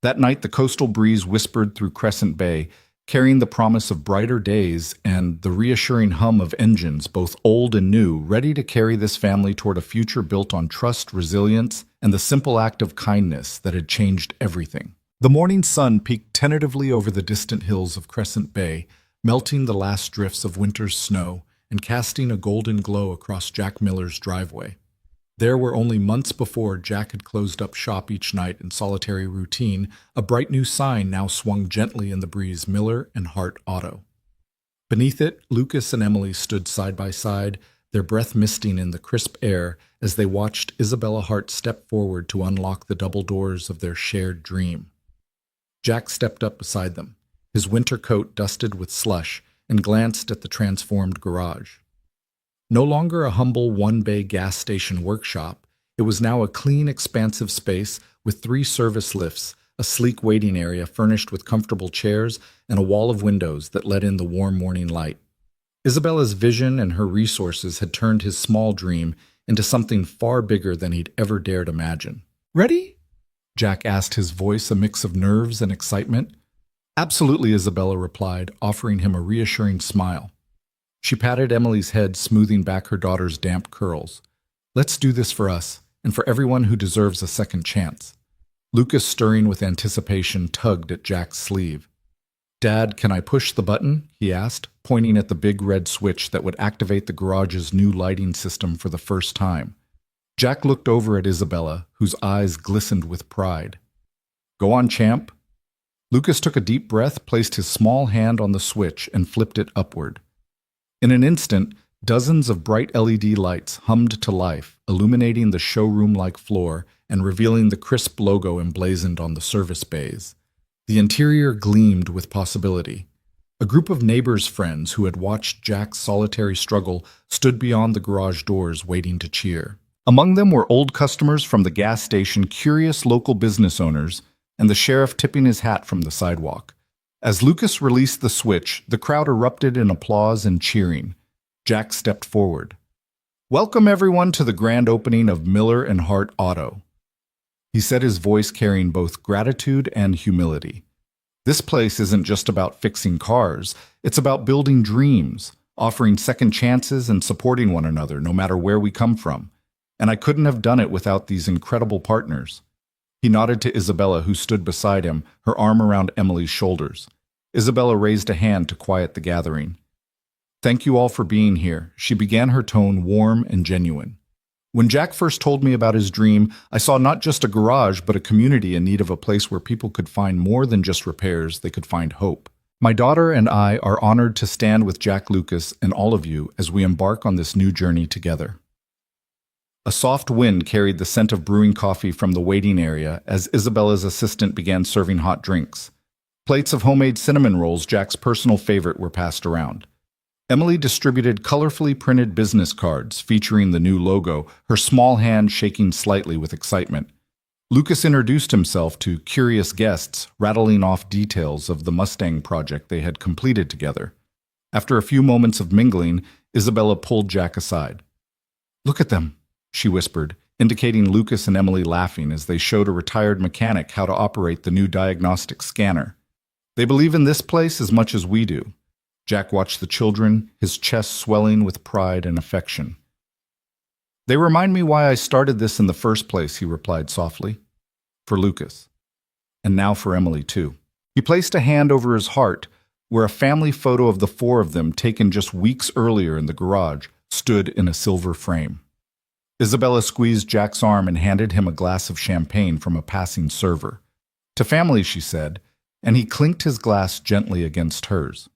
That night, the coastal breeze whispered through Crescent Bay, carrying the promise of brighter days and the reassuring hum of engines, both old and new, ready to carry this family toward a future built on trust, resilience, and the simple act of kindness that had changed everything. The morning sun peeked tentatively over the distant hills of Crescent Bay, melting the last drifts of winter's snow and casting a golden glow across Jack Miller's driveway. There, where only months before Jack had closed up shop each night in solitary routine, a bright new sign now swung gently in the breeze: Miller and Hart Auto. Beneath it, Lucas and Emily stood side by side, their breath misting in the crisp air as they watched Isabella Hart step forward to unlock the double doors of their shared dream. Jack stepped up beside them, his winter coat dusted with slush, and glanced at the transformed garage. No longer a humble one-bay gas station workshop, it was now a clean, expansive space with 3 service lifts, a sleek waiting area furnished with comfortable chairs, and a wall of windows that let in the warm morning light. Isabella's vision and her resources had turned his small dream into something far bigger than he'd ever dared imagine. "Ready?" Jack asked, his voice a mix of nerves and excitement. "Absolutely," Isabella replied, offering him a reassuring smile. She patted Emily's head, smoothing back her daughter's damp curls. "Let's do this for us, and for everyone who deserves a second chance." Lucas, stirring with anticipation, tugged at Jack's sleeve. "Dad, can I push the button?" he asked, pointing at the big red switch that would activate the garage's new lighting system for the first time. Jack looked over at Isabella, whose eyes glistened with pride. "Go on, champ." Lucas took a deep breath, placed his small hand on the switch, and flipped it upward. In an instant, dozens of bright LED lights hummed to life, illuminating the showroom-like floor and revealing the crisp logo emblazoned on the service bays. The interior gleamed with possibility. A group of neighbors' friends who had watched Jack's solitary struggle stood beyond the garage doors waiting to cheer. Among them were old customers from the gas station, curious local business owners, and the sheriff tipping his hat from the sidewalk. As Lucas released the switch, the crowd erupted in applause and cheering. Jack stepped forward. "Welcome everyone to the grand opening of Miller and Hart Auto." He said, his voice carrying both gratitude and humility. This place isn't just about fixing cars, it's about building dreams, offering second chances and supporting one another no matter where we come from. And I couldn't have done it without these incredible partners. He nodded to Isabella, who stood beside him, her arm around Emily's shoulders. Isabella raised a hand to quiet the gathering. Thank you all for being here. She began, her tone warm and genuine. When Jack first told me about his dream, I saw not just a garage, but a community in need of a place where people could find more than just repairs, they could find hope. My daughter and I are honored to stand with Jack Lucas and all of you as we embark on this new journey together. A soft wind carried the scent of brewing coffee from the waiting area as Isabella's assistant began serving hot drinks. Plates of homemade cinnamon rolls, Jack's personal favorite, were passed around. Emily distributed colorfully printed business cards featuring the new logo, her small hand shaking slightly with excitement. Lucas introduced himself to curious guests, rattling off details of the Mustang project they had completed together. After a few moments of mingling, Isabella pulled Jack aside. "Look at them," she whispered, indicating Lucas and Emily, laughing as they showed a retired mechanic how to operate the new diagnostic scanner. "They believe in this place as much as we do." Jack watched the children, his chest swelling with pride and affection. "They remind me why I started this in the first place," he replied softly. "For Lucas. And now for Emily, too." He placed a hand over his heart, where a family photo of the four of them, taken just weeks earlier in the garage, stood in a silver frame. Isabella squeezed Jack's arm and handed him a glass of champagne from a passing server. "To family," she said, and he clinked his glass gently against hers.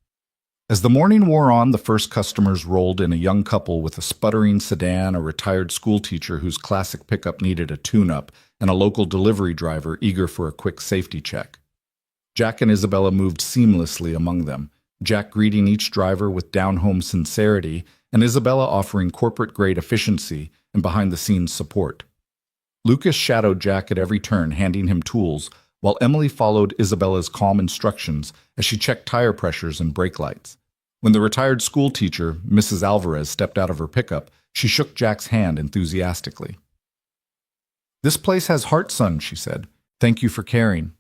As the morning wore on, the first customers rolled in, a young couple with a sputtering sedan, a retired schoolteacher whose classic pickup needed a tune-up, and a local delivery driver eager for a quick safety check. Jack and Isabella moved seamlessly among them, Jack greeting each driver with down-home sincerity, and Isabella offering corporate-grade efficiency and behind-the-scenes support. Lucas shadowed Jack at every turn, handing him tools, while Emily followed Isabella's calm instructions as she checked tire pressures and brake lights. When the retired schoolteacher, Mrs. Alvarez, stepped out of her pickup, she shook Jack's hand enthusiastically. "This place has heart, son," she said. "Thank you for caring."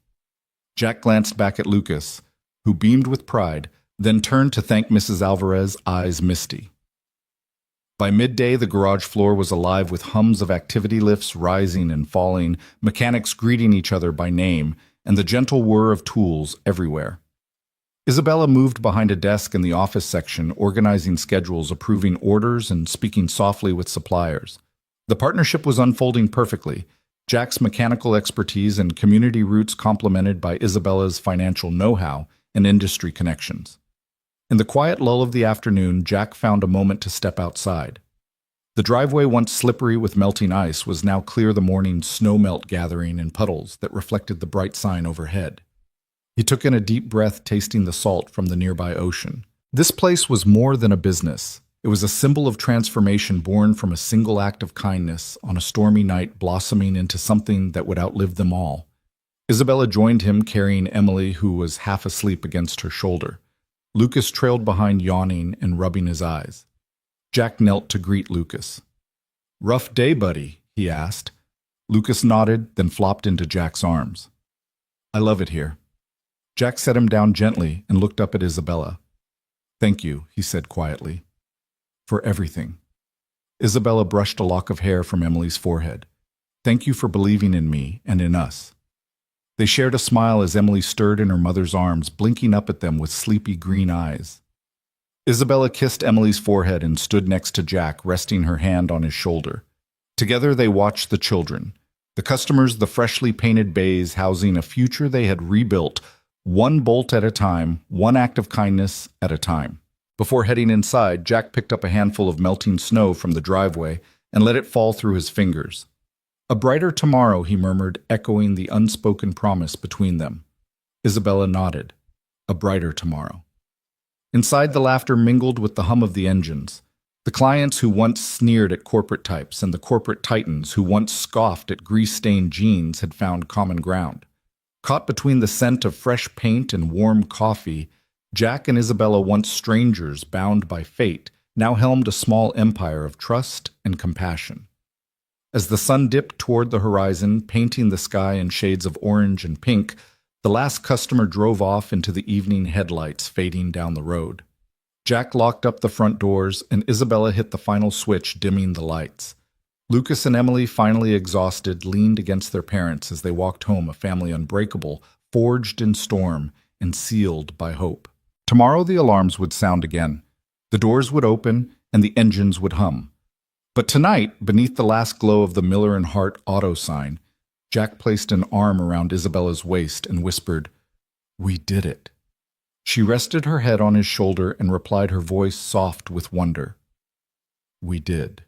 Jack glanced back at Lucas, who beamed with pride, then turned to thank Mrs. Alvarez, eyes misty. By midday, the garage floor was alive with hums of activity lifts rising and falling, mechanics greeting each other by name, and the gentle whir of tools everywhere. Isabella moved behind a desk in the office section, organizing schedules, approving orders, and speaking softly with suppliers. The partnership was unfolding perfectly, Jack's mechanical expertise and community roots complemented by Isabella's financial know-how and industry connections. In the quiet lull of the afternoon, Jack found a moment to step outside. The driveway, once slippery with melting ice, was now clear, the morning snowmelt gathering in puddles that reflected the bright sign overhead. He took in a deep breath, tasting the salt from the nearby ocean. This place was more than a business. It was a symbol of transformation born from a single act of kindness on a stormy night, blossoming into something that would outlive them all. Isabella joined him, carrying Emily, who was half asleep, against her shoulder. Lucas trailed behind, yawning and rubbing his eyes. Jack knelt to greet Lucas. "Rough day, buddy?" he asked. Lucas nodded, then flopped into Jack's arms. "I love it here." Jack set him down gently and looked up at Isabella. "Thank you," he said quietly. "For everything." Isabella brushed a lock of hair from Emily's forehead. "Thank you for believing in me and in us." They shared a smile as Emily stirred in her mother's arms, blinking up at them with sleepy green eyes. Isabella kissed Emily's forehead and stood next to Jack, resting her hand on his shoulder. Together they watched the children, the customers, the freshly painted bays housing a future they had rebuilt, one bolt at a time, one act of kindness at a time. Before heading inside, Jack picked up a handful of melting snow from the driveway and let it fall through his fingers. "A brighter tomorrow," he murmured, echoing the unspoken promise between them. Isabella nodded. "A brighter tomorrow." Inside, the laughter mingled with the hum of the engines. The clients who once sneered at corporate types and the corporate titans who once scoffed at grease-stained jeans had found common ground. Caught between the scent of fresh paint and warm coffee, Jack and Isabella, once strangers bound by fate, now helmed a small empire of trust and compassion. As the sun dipped toward the horizon, painting the sky in shades of orange and pink, The last customer drove off into the evening headlights fading down the road. Jack locked up the front doors, and Isabella hit the final switch, dimming the lights. Lucas and Emily, finally exhausted, leaned against their parents as they walked home, a family unbreakable, forged in storm, and sealed by hope. Tomorrow the alarms would sound again. The doors would open, and the engines would hum. But tonight, beneath the last glow of the Miller and Hart auto sign, Jack placed an arm around Isabella's waist and whispered, "We did it." She rested her head on his shoulder and replied, her voice soft with wonder, "We did."